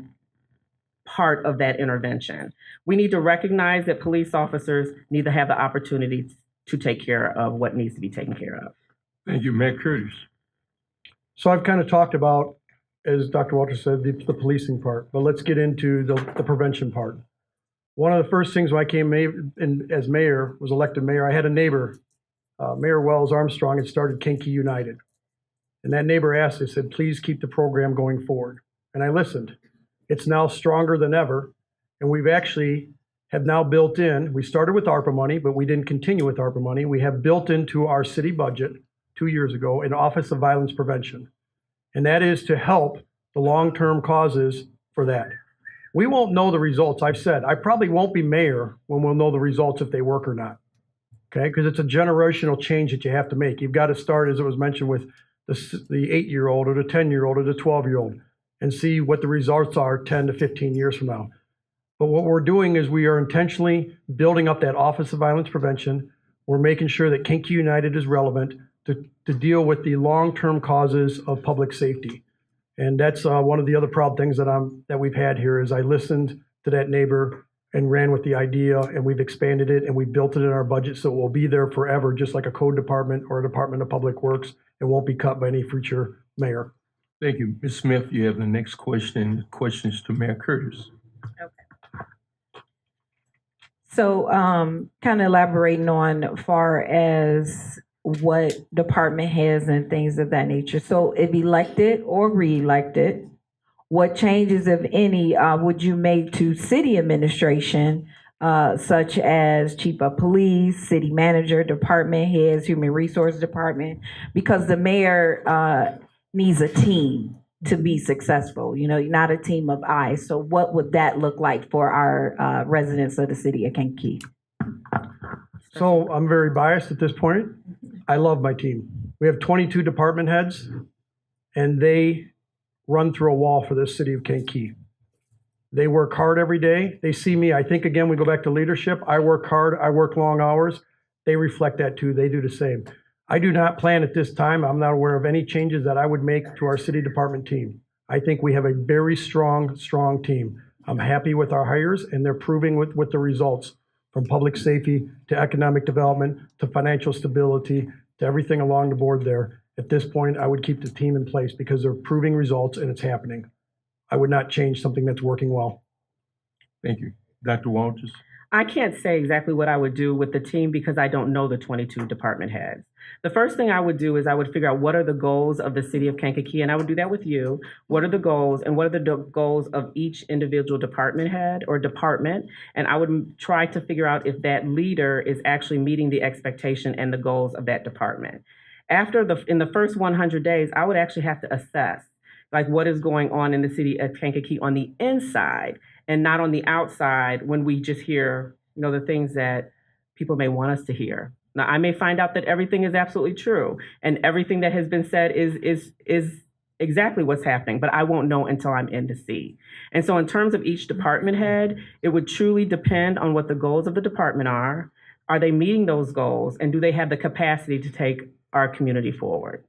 part of that intervention. We need to recognize that police officers need to have the opportunity to take care of what needs to be taken care of. Thank you, Matt Curtis. So I've kind of talked about, as Dr. Walters said, the policing part, but let's get into the prevention part. One of the first things when I came in as mayor, was elected mayor, I had a neighbor, Mayor Wells Armstrong, had started Kankakee United. And that neighbor asked, I said, please keep the program going forward. And I listened. It's now stronger than ever. And we've actually have now built in, we started with ARPA money, but we didn't continue with ARPA money. We have built into our city budget 2 years ago an Office of Violence Prevention. And that is to help the long-term causes for that. We won't know the results. I've said, I probably won't be mayor when we'll know the results if they work or not. Okay, because it's a generational change that you have to make. You've got to start, as it was mentioned, with the 8-year-old or the 10-year-old or the 12-year-old and see what the results are 10 to 15 years from now. But what we're doing is we are intentionally building up that Office of Violence Prevention. We're making sure that Kankakee United is relevant to deal with the long-term causes of public safety. And that's one of the other proud things that we've had here is I listened to that neighbor and ran with the idea, and we've expanded it and we built it in our budget so it will be there forever, just like a code department or a Department of Public Works. It won't be cut by any future mayor. Thank you. Ms. Smith, you have the next question. Questions to Mayor Curtis. So kind of elaborating on far as what department heads and things of that nature. So if elected or re-elected, what changes, if any, would you make to city administration, such as chief of police, city manager, department heads, human resource department? Because the mayor needs a team to be successful, not a team of eyes. So what would that look like for our residents of the city of Kankakee? So I'm very biased at this point. I love my team. We have 22 department heads, and they run through a wall for this city of Kankakee. They work hard every day. They see me. I think, again, we go back to leadership. I work hard. I work long hours. They reflect that too. They do the same. I do not plan at this time. I'm not aware of any changes that I would make to our city department team. I think we have a very strong team. I'm happy with our hires, and they're proving with the results, from public safety to economic development to financial stability to everything along the board there. At this point, I would keep the team in place because they're proving results and it's happening. I would not change something that's working well. Thank you. Dr. Walters. I can't say exactly what I would do with the team because I don't know the 22 department heads. The first thing I would do is I would figure out what are the goals of the city of Kankakee, and I would do that with you. What are the goals, and what are the goals of each individual department head or department? And I would try to figure out if that leader is actually meeting the expectation and the goals of that department. In the first 100 days, I would actually have to assess like what is going on in the city of Kankakee on the inside and not on the outside when we just hear, the things that people may want us to hear. Now, I may find out that everything is absolutely true and everything that has been said is exactly what's happening, but I won't know until I'm in to see. And so in terms of each department head, it would truly depend on what the goals of the department are. Are they meeting those goals? And do they have the capacity to take our community forward?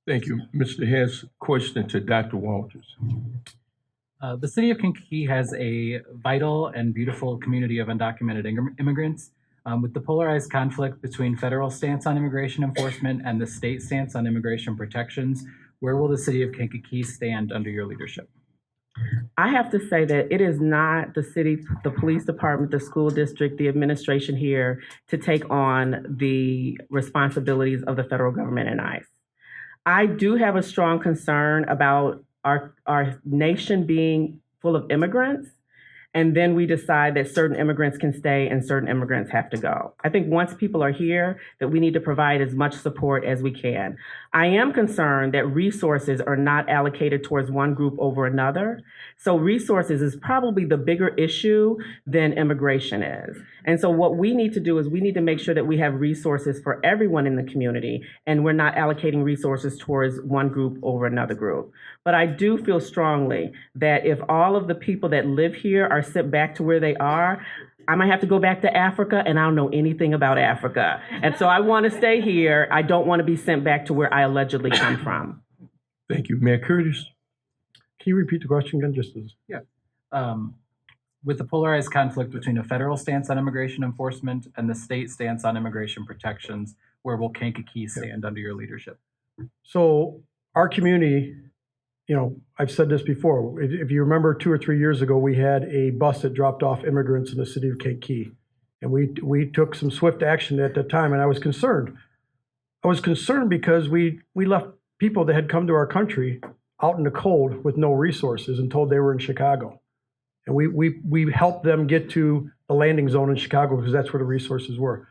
Thank you. Mr. Hess, question to Dr. Walters. The city of Kankakee has a vital and beautiful community of undocumented immigrants. With the polarized conflict between federal stance on immigration enforcement and the state stance on immigration protections, where will the city of Kankakee stand under your leadership? I have to say that it is not the city, the police department, the school district, the administration here to take on the responsibilities of the federal government and ICE. I do have a strong concern about our nation being full of immigrants And then we decide that certain immigrants can stay and certain immigrants have to go. I think once people are here, that we need to provide as much support as we can. I am concerned that resources are not allocated towards one group over another. So resources is probably the bigger issue than immigration is. And so what we need to do is we need to make sure that we have resources for everyone in the community, and we're not allocating resources towards one group over another group. But I do feel strongly that if all of the people that live here are sent back to where they are, I might have to go back to Africa, and I don't know anything about Africa. And so I want to stay here. I don't want to be sent back to where I allegedly come from. Thank you. Mayor Curtis? Can you repeat the question again, just as? With the polarized conflict between a federal stance on immigration enforcement and the state stance on immigration protections, where will Kankakee stand under your leadership? So our community, I've said this before. If you remember 2 or 3 years ago, we had a bus that dropped off immigrants in the city of Kankakee. And we took some swift action at that time, and I was concerned. I was concerned because we left people that had come to our country out in the cold with no resources and told they were in Chicago. And we helped them get to the landing zone in Chicago because that's where the resources were.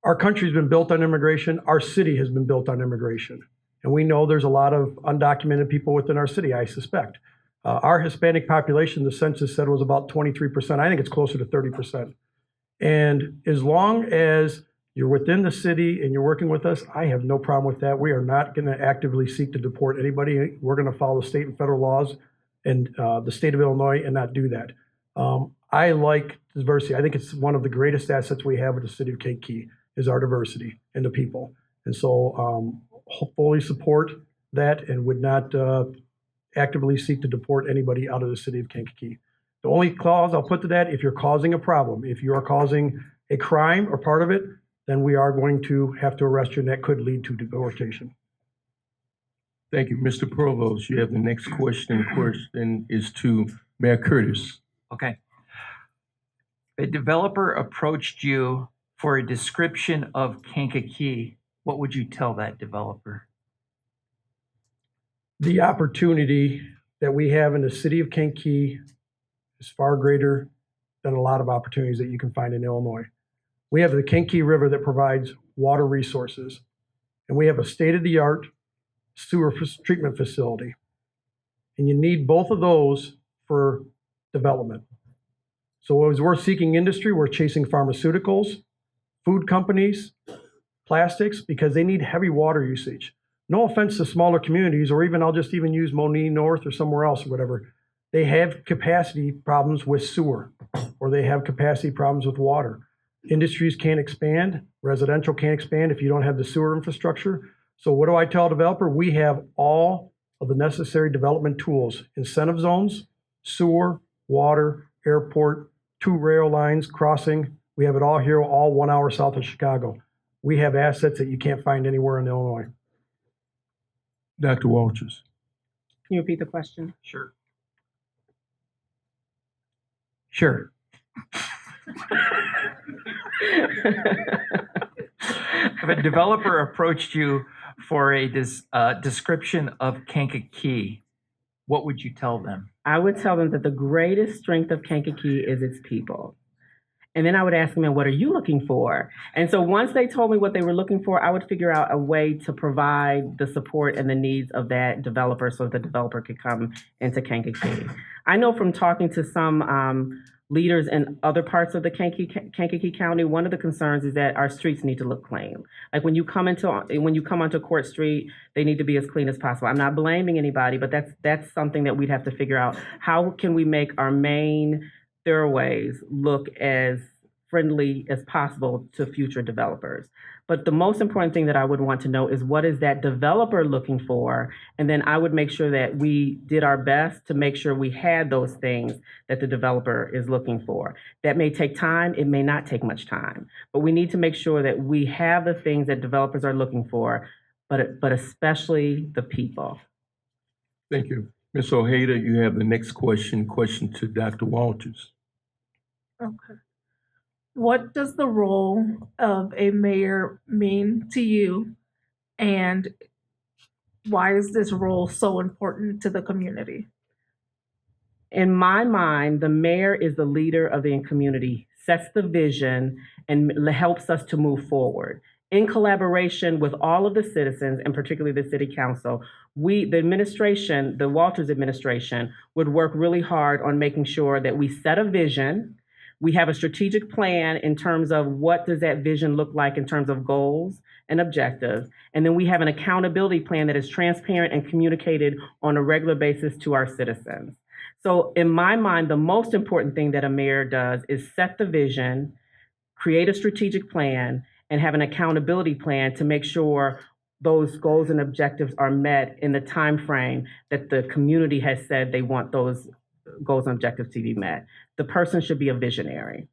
Our country's been built on immigration. Our city has been built on immigration. And we know there's a lot of undocumented people within our city, I suspect. Our Hispanic population, the census said, was about 23%. I think it's closer to 30%. And as long as you're within the city and you're working with us, I have no problem with that. We are not going to actively seek to deport anybody. We're going to follow state and federal laws and the state of Illinois and not do that. I like diversity. I think it's one of the greatest assets we have at the city of Kankakee is our diversity and the people. And so fully support that and would not actively seek to deport anybody out of the city of Kankakee. The only clause I'll put to that, if you're causing a problem, if you are causing a crime or part of it, then we are going to have to arrest you, and that could lead to deportation. Thank you. Mr. Provost, you have the next question. Question is to Mayor Curtis. Okay. A developer approached you for a description of Kankakee. What would you tell that developer? The opportunity that we have in the city of Kankakee is far greater than a lot of opportunities that you can find in Illinois. We have the Kankakee River that provides water resources, and we have a state-of-the-art sewer treatment facility. And you need both of those for development. So as we're seeking industry, we're chasing pharmaceuticals, food companies, plastics, because they need heavy water usage. No offense to smaller communities, or even I'll just even use Monee North or somewhere else or whatever. They have capacity problems with sewer, or they have capacity problems with water. Industries can't expand, residential can't expand if you don't have the sewer infrastructure. So what do I tell a developer? We have all of the necessary development tools: incentive zones, sewer, water, airport, 2 rail lines crossing. We have it all here, all 1 hour south of Chicago. We have assets that you can't find anywhere in Illinois. Dr. Walters. Can you repeat the question? Sure. If a developer approached you for a description of Kankakee, what would you tell them? I would tell them that the greatest strength of Kankakee is its people. And then I would ask them, and what are you looking for? And so once they told me what they were looking for, I would figure out a way to provide the support and the needs of that developer so the developer could come into Kankakee. I know from talking to some leaders in other parts of the Kankakee County, one of the concerns is that our streets need to look clean. Like when you come onto Court Street, they need to be as clean as possible. I'm not blaming anybody, but that's something that we'd have to figure out. How can we make our main thoroughways look as friendly as possible to future developers? But the most important thing that I would want to know is, what is that developer looking for? And then I would make sure that we did our best to make sure we had those things that the developer is looking for. That may take time, it may not take much time, but we need to make sure that we have the things that developers are looking for, but especially the people. Thank you. Ms. Ojeda, you have the next question to Dr. Walters. Okay. What does the role of a mayor mean to you, and why is this role so important to the community? In my mind, the mayor is the leader of the community, sets the vision, and helps us to move forward. In collaboration with all of the citizens, and particularly the city council, the administration, the Walters administration, would work really hard on making sure that we set a vision. We have a strategic plan in terms of what does that vision look like in terms of goals and objectives. And then we have an accountability plan that is transparent and communicated on a regular basis to our citizens. So in my mind, the most important thing that a mayor does is set the vision, create a strategic plan, and have an accountability plan to make sure those goals and objectives are met in the time frame that the community has said they want those goals and objectives to be met. The person should be a visionary.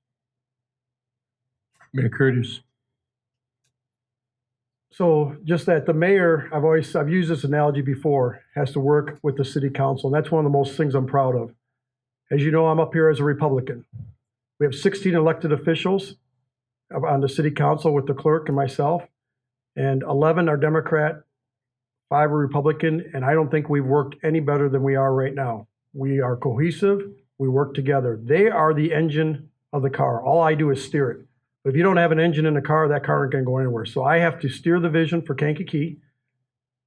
Mayor Curtis. So just that the mayor, I've used this analogy before, has to work with the city council. And that's one of the most things I'm proud of. As you know, I'm up here as a Republican. We have 16 elected officials on the city council with the clerk and myself, and 11 are Democrat, 5 are Republican, and I don't think we've worked any better than we are right now. We are cohesive, we work together. They are the engine of the car. All I do is steer it. But if you don't have an engine in the car, that car ain't gonna go anywhere. So I have to steer the vision for Kankakee.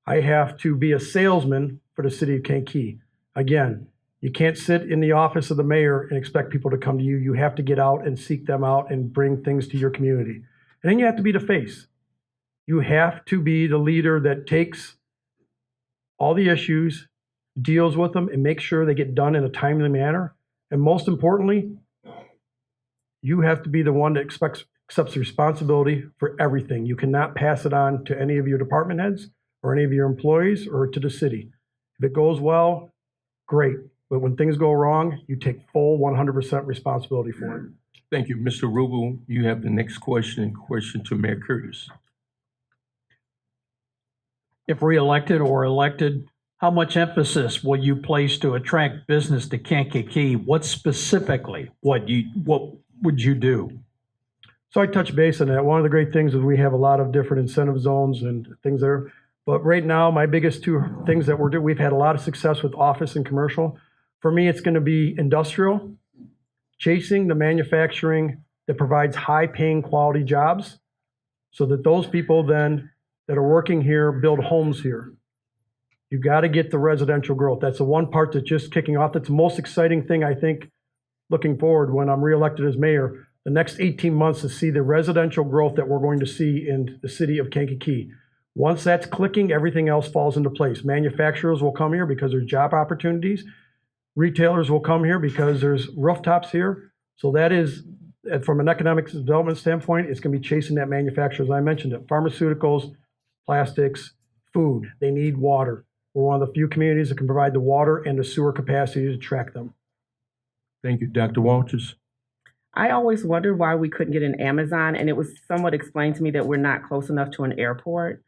I have to be a salesman for the city of Kankakee. Again, you can't sit in the office of the mayor and expect people to come to you. You have to get out and seek them out and bring things to your community. And then you have to be the face. You have to be the leader that takes all the issues, deals with them, and makes sure they get done in a timely manner. And most importantly, you have to be the one that accepts the responsibility for everything. You cannot pass it on to any of your department heads or any of your employees or to the city. If it goes well, great. But when things go wrong, you take full 100% responsibility for it. Thank you. Mr. Rubel, you have the next question to Mayor Curtis. If reelected or elected, how much emphasis will you place to attract business to Kankakee? What specifically, what would you do? So I touch base on that. One of the great things is we have a lot of different incentive zones and things there. But right now, my biggest two things that we're doing, we've had a lot of success with office and commercial. For me, it's going to be industrial, chasing the manufacturing that provides high-paying quality jobs so that those people then that are working here build homes here. You got to get the residential growth. That's the one part that's just kicking off. That's the most exciting thing, I think, looking forward when I'm reelected as mayor, the next 18 months to see the residential growth that we're going to see in the city of Kankakee. Once that's clicking, everything else falls into place. Manufacturers will come here because there's job opportunities. Retailers will come here because there's rooftops here. So that is, from an economic development standpoint, it's going to be chasing that manufacturers. I mentioned it, pharmaceuticals, plastics, food. They need water. We're one of the few communities that can provide the water and the sewer capacity to attract them. Thank you. Dr. Walters. I always wondered why we couldn't get an Amazon, and it was somewhat explained to me that we're not close enough to an airport.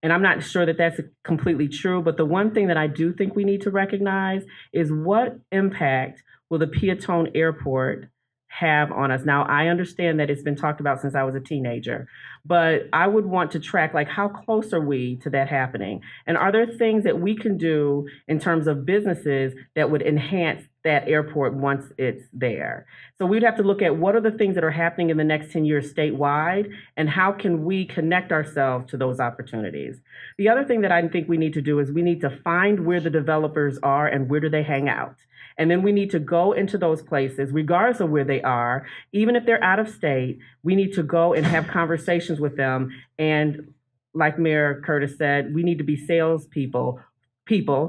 And I'm not sure that that's completely true, but the one thing that I do think we need to recognize is what impact will the Peatone Airport have on us? Now, I understand that it's been talked about since I was a teenager, but I would want to track, like, how close are we to that happening? And are there things that we can do in terms of businesses that would enhance that airport once it's there? So we'd have to look at what are the things that are happening in the next 10 years statewide, and how can we connect ourselves to those opportunities? The other thing that I think we need to do is we need to find where the developers are and where do they hang out. And then we need to go into those places, regardless of where they are, even if they're out of state, we need to go and have conversations with them. And like Mayor Curtis said, we need to be salespeople,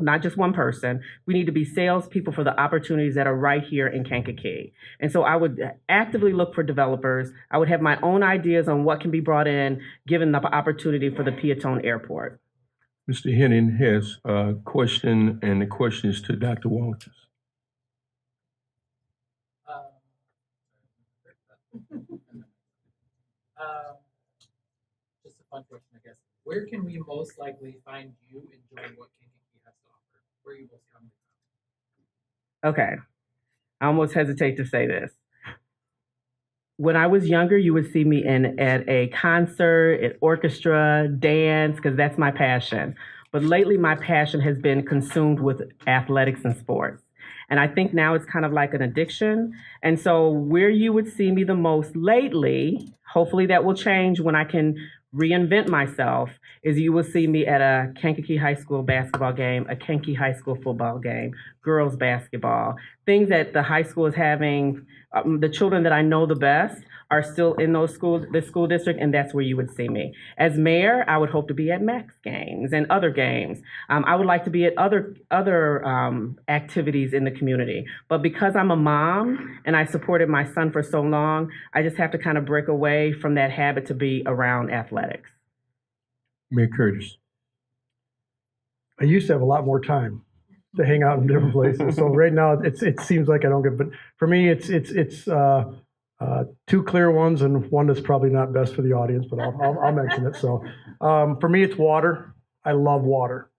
not just one person. We need to be salespeople for the opportunities that are right here in Kankakee. And so I would actively look for developers. I would have my own ideas on what can be brought in, given the opportunity for the Peatone Airport. Mr. Henning has a question, and the question is to Dr. Walters. Just a fun question, I guess. Where can we most likely find you enjoying what Kankakee has to offer? Where are you most coming from? Okay, I almost hesitate to say this. When I was younger, you would see me at a concert, at orchestra, dance, because that's my passion. But lately, my passion has been consumed with athletics and sports. And I think now it's kind of like an addiction. And so where you would see me the most lately, hopefully that will change when I can reinvent myself, is you will see me at a Kankakee High School basketball game, a Kankakee High School football game, girls basketball, things that the high school is having. The children that I know the best are still in those schools, the school district, and that's where you would see me. As mayor, I would hope to be at Max games and other games. I would like to be at other activities in the community. But because I'm a mom and I supported my son for so long, I just have to kind of break away from that habit to be around athletics. Mayor Curtis. I used to have a lot more time to hang out in different places. So right now it seems like I don't get, but for me it's two clear ones and one that's probably not best for the audience, but I'll mention it. So for me it's water. I love water.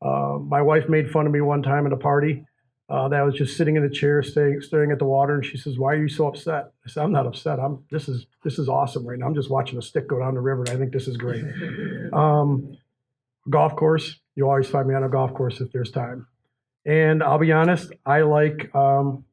My wife made fun of me one time at a party that I was just sitting in a chair staring at the water, and she says, "Why are you so upset?" I said, "I'm not upset. This is awesome right now. I'm just watching a stick go down the river and I think this is great." Golf course. You always find me on a golf course if there's time. And I'll be honest, I like our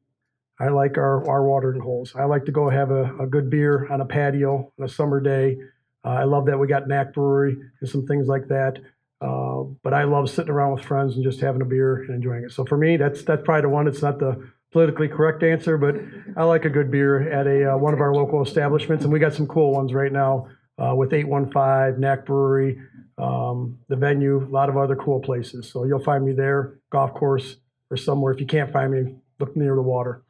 watering holes. I like to go have a good beer on a patio on a summer day. I love that we got NAACP Brewery and some things like that. But I love sitting around with friends and just having a beer and enjoying it. So for me, that's probably the one. It's not the politically correct answer, but I like a good beer at one of our local establishments. And we got some cool ones right now with 815, NAACP Brewery, the venue, a lot of other cool places. So you'll find me there, golf course, or somewhere. If you can't find me, look near the water.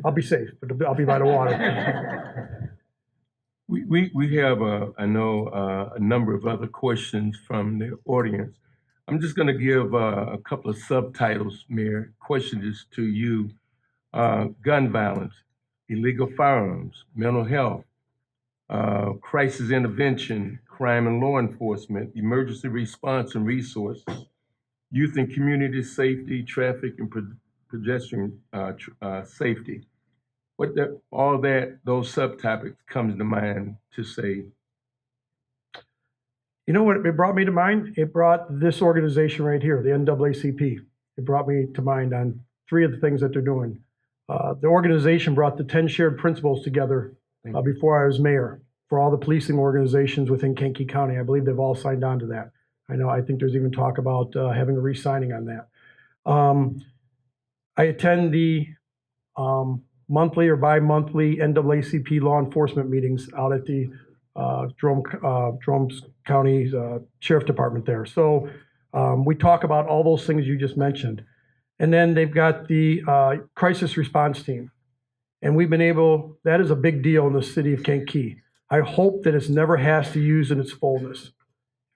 I'll be safe, but I'll be by the water. We have, I know, a number of other questions from the audience. I'm just going to give a couple of subtitles, Mayor. Question is to you. Gun violence, illegal firearms, mental health, crisis intervention, crime and law enforcement, emergency response and resources, youth and community safety, traffic and pedestrian safety. Those subtopics comes to mind to say. You know what it brought me to mind? It brought this organization right here, the NAACP. It brought me to mind on three of the things that they're doing. The organization brought the 10 shared principles together before I was mayor for all the policing organizations within Kankakee County. I believe they've all signed on to that. I think there's even talk about having a re-signing on that. I attend the monthly or bi-monthly NAACP law enforcement meetings out at the Jerome County Sheriff Department there. So we talk about all those things you just mentioned. And then they've got the crisis response team. And we've been able, that is a big deal in the city of Kankakee. I hope that it's never has to use in its fullness.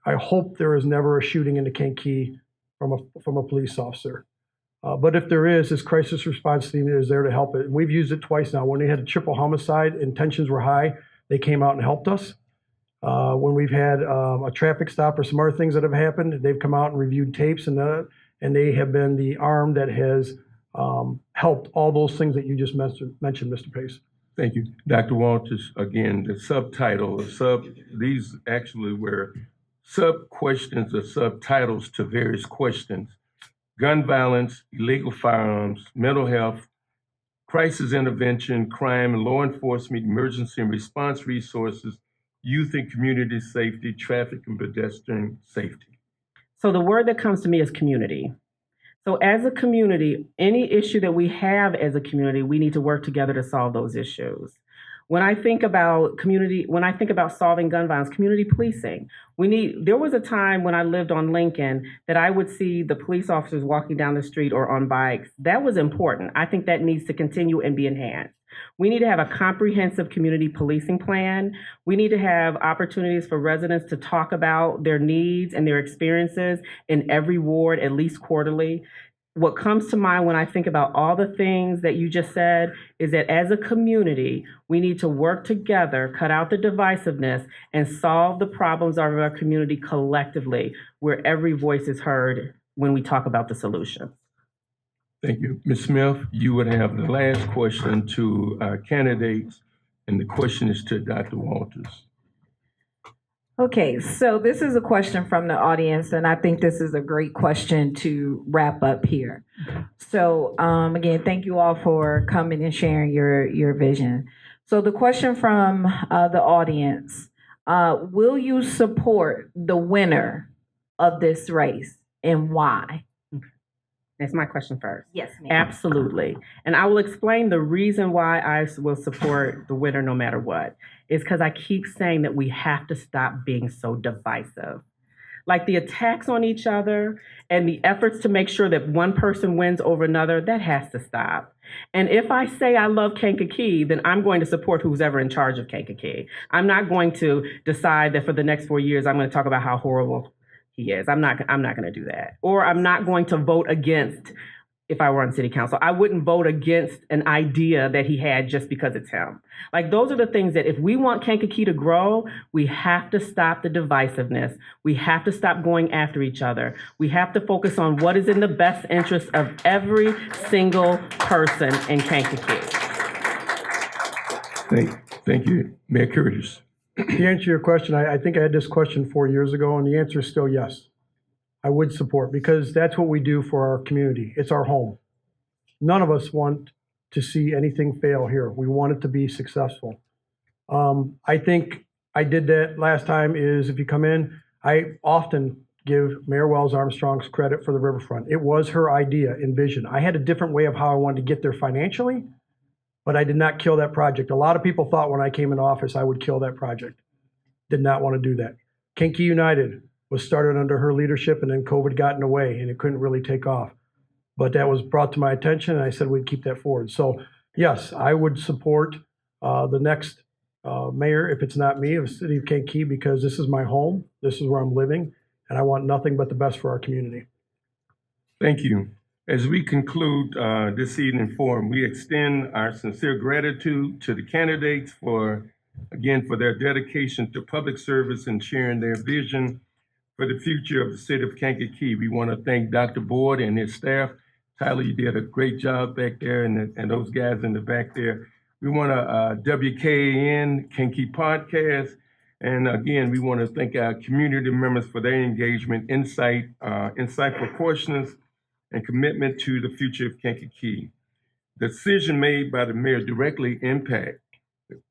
I hope there is never a shooting into Kankakee from a police officer. But if there is, this crisis response team is there to help it. And we've used it twice now. When we had a triple homicide and tensions were high, they came out and helped us. When we've had a traffic stop or some other things that have happened, they've come out and reviewed tapes, and they have been the arm that has helped all those things that you just mentioned, Mr. Pace. Thank you. Dr. Walters, again, the subtitle, these actually were sub-questions or subtitles to various questions. Gun violence, illegal firearms, mental health, crisis intervention, crime and law enforcement, emergency and response resources, youth and community safety, traffic and pedestrian safety. So the word that comes to me is community. So as a community, any issue that we have as a community, we need to work together to solve those issues. When I think about solving gun violence, community policing, there was a time when I lived on Lincoln that I would see the police officers walking down the street or on bikes. That was important. I think that needs to continue and be enhanced. We need to have a comprehensive community policing plan. We need to have opportunities for residents to talk about their needs and their experiences in every ward, at least quarterly. What comes to mind when I think about all the things that you just said is that as a community, we need to work together, cut out the divisiveness, and solve the problems of our community collectively, where every voice is heard when we talk about the solutions. Thank you. Ms. Smith, you would have the last question to our candidates, and the question is to Dr. Walters. Okay, so this is a question from the audience, and I think this is a great question to wrap up here. So, again, thank you all for coming and sharing your vision. So the question from the audience, will you support the winner of this race and why? That's my question first. Yes, ma'am. Absolutely. And I will explain the reason why I will support the winner no matter what. Is because I keep saying that we have to stop being so divisive. Like the attacks on each other and the efforts to make sure that one person wins over another, that has to stop. And if I say I love Kankakee, then I'm going to support who's ever in charge of Kankakee. I'm not going to decide that for the next 4 years, I'm going to talk about how horrible he is. I'm not going to do that. Or I'm not going to vote against, if I were on city council, I wouldn't vote against an idea that he had just because it's him. Like, those are the things that if we want Kankakee to grow, we have to stop the divisiveness. We have to stop going after each other. We have to focus on what is in the best interest of every single person in Kankakee. Thank you, Mayor Curtis. To answer your question, I think I had this question 4 years ago, and the answer is still yes. I would support, because that's what we do for our community. It's our home. None of us want to see anything fail here. We want it to be successful. I think I did that last time is if you come in, I often give Mayor Wells Armstrong's credit for the riverfront. It was her idea and vision. I had a different way of how I wanted to get there financially, but I did not kill that project. A lot of people thought when I came into office, I would kill that project. Did not want to do that. Kankakee United was started under her leadership, and then COVID got in the way and it couldn't really take off. But that was brought to my attention, and I said we'd keep that forward. So yes, I would support the next mayor, if it's not me, of the city of Kankakee, because this is my home, this is where I'm living, and I want nothing but the best for our community. Thank you. As we conclude this evening forum, we extend our sincere gratitude to the candidates for their dedication to public service and sharing their vision for the future of the city of Kankakee. We want to thank Dr. Board and his staff. Tyler, you did a great job back there, and those guys in the back there. We want to WKAN, Kankakee Podcast, and again, we want to thank our community members for their engagement, insightful questions, and commitment to the future of Kankakee. The decision made by the mayor directly impact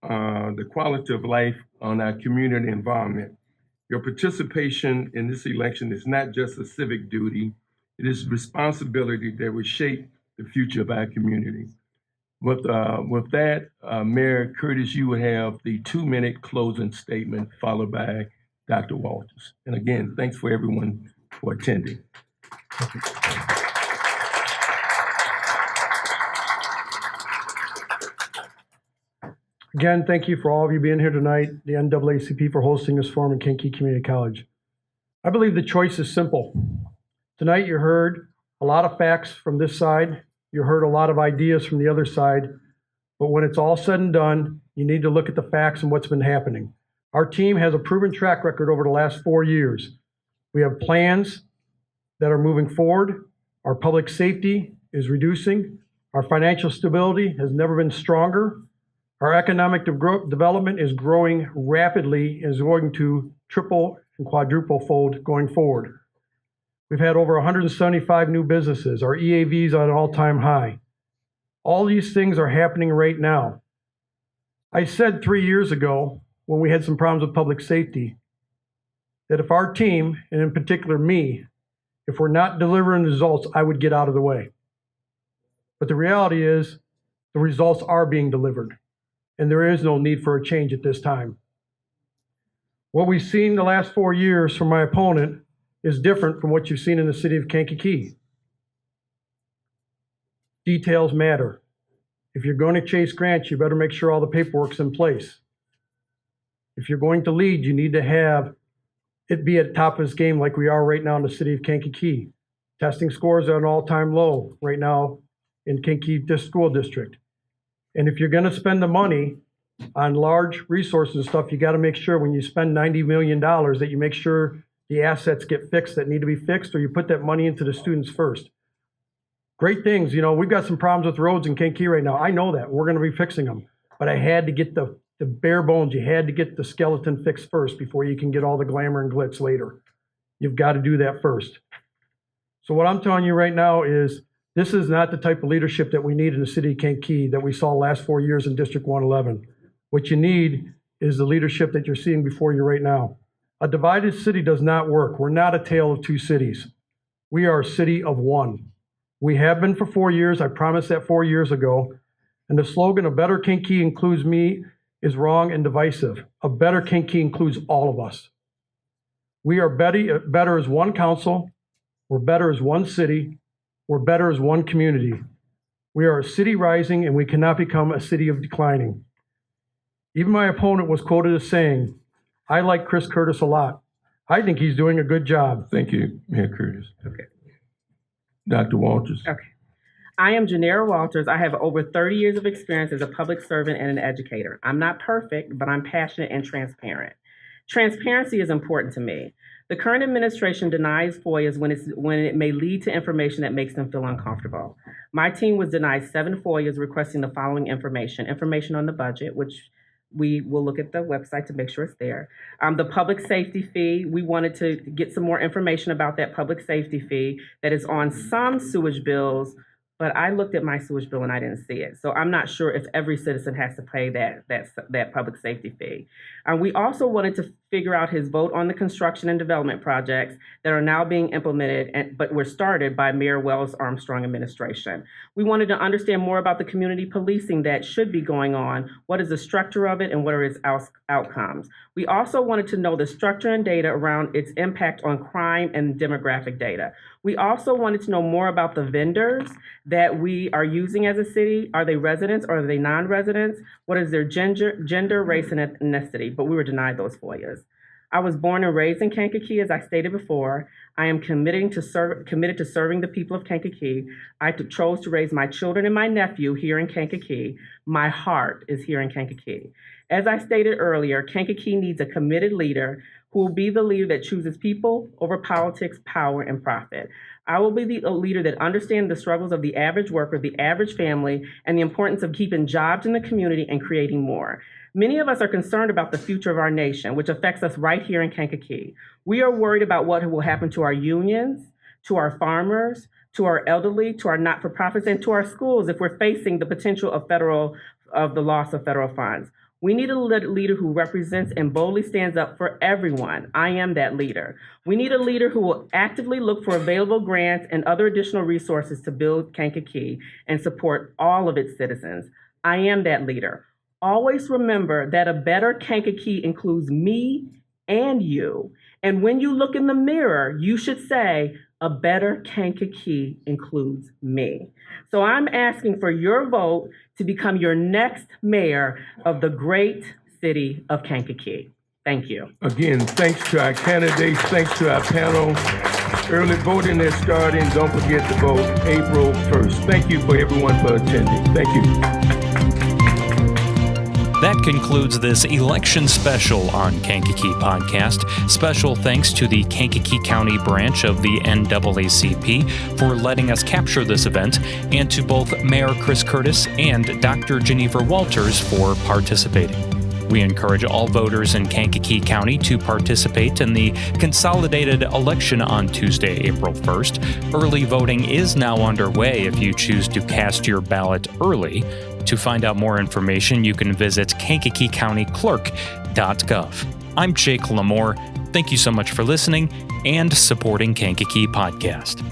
the quality of life on our community environment. Your participation in this election is not just a civic duty, it is a responsibility that will shape the future of our community. With that, Mayor Curtis, you will have the 2-minute closing statement followed by Dr. Walters. And again, thanks for everyone for attending. Again, thank you for all of you being here tonight, the NAACP for hosting this forum in Kankakee Community College. I believe the choice is simple. Tonight you heard a lot of facts from this side, you heard a lot of ideas from the other side, but when it's all said and done, you need to look at the facts and what's been happening. Our team has a proven track record over the last 4 years. We have plans that are moving forward. Our public safety is reducing. Our financial stability has never been stronger. Our economic development is growing rapidly, is going to triple and quadruple fold going forward. We've had over 175 new businesses. Our EAVs are at an all-time high. All these things are happening right now. I said 3 years ago, when we had some problems with public safety, that if our team, and in particular me, if we're not delivering results, I would get out of the way. But the reality is, the results are being delivered, and there is no need for a change at this time. What we've seen the last 4 years from my opponent is different from what you've seen in the city of Kankakee. Details matter. If you're going to chase grants, you better make sure all the paperwork's in place. If you're going to lead, you need to have it be at the top of his game like we are right now in the city of Kankakee. Testing scores are at an all-time low right now in Kankakee School District. And if you're going to spend the money on large resources and stuff, you got to make sure when you spend $90 million that you make sure the assets get fixed that need to be fixed, or you put that money into the students first. Great things, we've got some problems with roads in Kankakee right now. I know that. We're going to be fixing them. But I had to get the the bare bones. You had to get the skeleton fixed first before you can get all the glamour and glitz later. You've got to do that first. So what I'm telling you right now is this is not the type of leadership that we need in the city of Kankakee that we saw last 4 years in District 111. What you need is the leadership that you're seeing before you right now. A divided city does not work. We're not a tale of two cities. We are a city of one. We have been for 4 years. I promised that 4 years ago. And the slogan, "A better Kankakee includes me," is wrong and divisive. A better Kankakee includes all of us. We are better as one council. We're better as one city. We're better as one community. We are a city rising, and we cannot become a city of declining. Even my opponent was quoted as saying, "I like Chris Curtis a lot. I think he's doing a good job." Thank you, Mayor Curtis. Okay. Dr. Walters. Okay. I am Genevra Walters. I have over 30 years of experience as a public servant and an educator. I'm not perfect, but I'm passionate and transparent. Transparency is important to me. The current administration denies FOIAs when it may lead to information that makes them feel uncomfortable. My team was denied 7 FOIAs requesting the following information on the budget, which we will look at the website to make sure it's there. The public safety fee, we wanted to get some more information about that public safety fee that is on some sewage bills, but I looked at my sewage bill and I didn't see it. So I'm not sure if every citizen has to pay that public safety fee. We also wanted to figure out his vote on the construction and development projects that are now being implemented, but were started by Mayor Wells Armstrong administration. We wanted to understand more about the community policing that should be going on. What is the structure of it and what are its outcomes? We also wanted to know the structure and data around its impact on crime and demographic data. We also wanted to know more about the vendors that we are using as a city. Are they residents or are they non-residents? What is their gender, race, and ethnicity? But we were denied those FOIAs. I was born and raised in Kankakee, as I stated before. I am committed to serving the people of Kankakee. I chose to raise my children and my nephew here in Kankakee. My heart is here in Kankakee. As I stated earlier, Kankakee needs a committed leader who will be the leader that chooses people over politics, power, and profit. I will be the leader that understands the struggles of the average worker, the average family, and the importance of keeping jobs in the community and creating more. Many of us are concerned about the future of our nation, which affects us right here in Kankakee. We are worried about what will happen to our unions, to our farmers, to our elderly, to our not-for-profits, and to our schools if we're facing the potential of the loss of federal funds. We need a leader who represents and boldly stands up for everyone. I am that leader. We need a leader who will actively look for available grants and other additional resources to build Kankakee and support all of its citizens. I am that leader. Always remember that a better Kankakee includes me and you. And when you look in the mirror, you should say, a better Kankakee includes me. So I'm asking for your vote to become your next mayor of the great city of Kankakee. Thank you. Again, thanks to our candidates, thanks to our panel. Early voting is starting. Don't forget to vote April 1st. Thank you for everyone for attending. Thank you. That concludes this election special on Kankakee Podcast. Special thanks to the Kankakee County branch of the NAACP for letting us capture this event, and to both Mayor Chris Curtis and Dr. Genevra Walters for participating. We encourage all voters in Kankakee County to participate in the consolidated election on Tuesday, April 1st. Early voting is now underway if you choose to cast your ballot early. To find out more information, you can visit KankakeeCountyClerk.gov. I'm Jake Lamore. Thank you so much for listening and supporting Kankakee Podcast.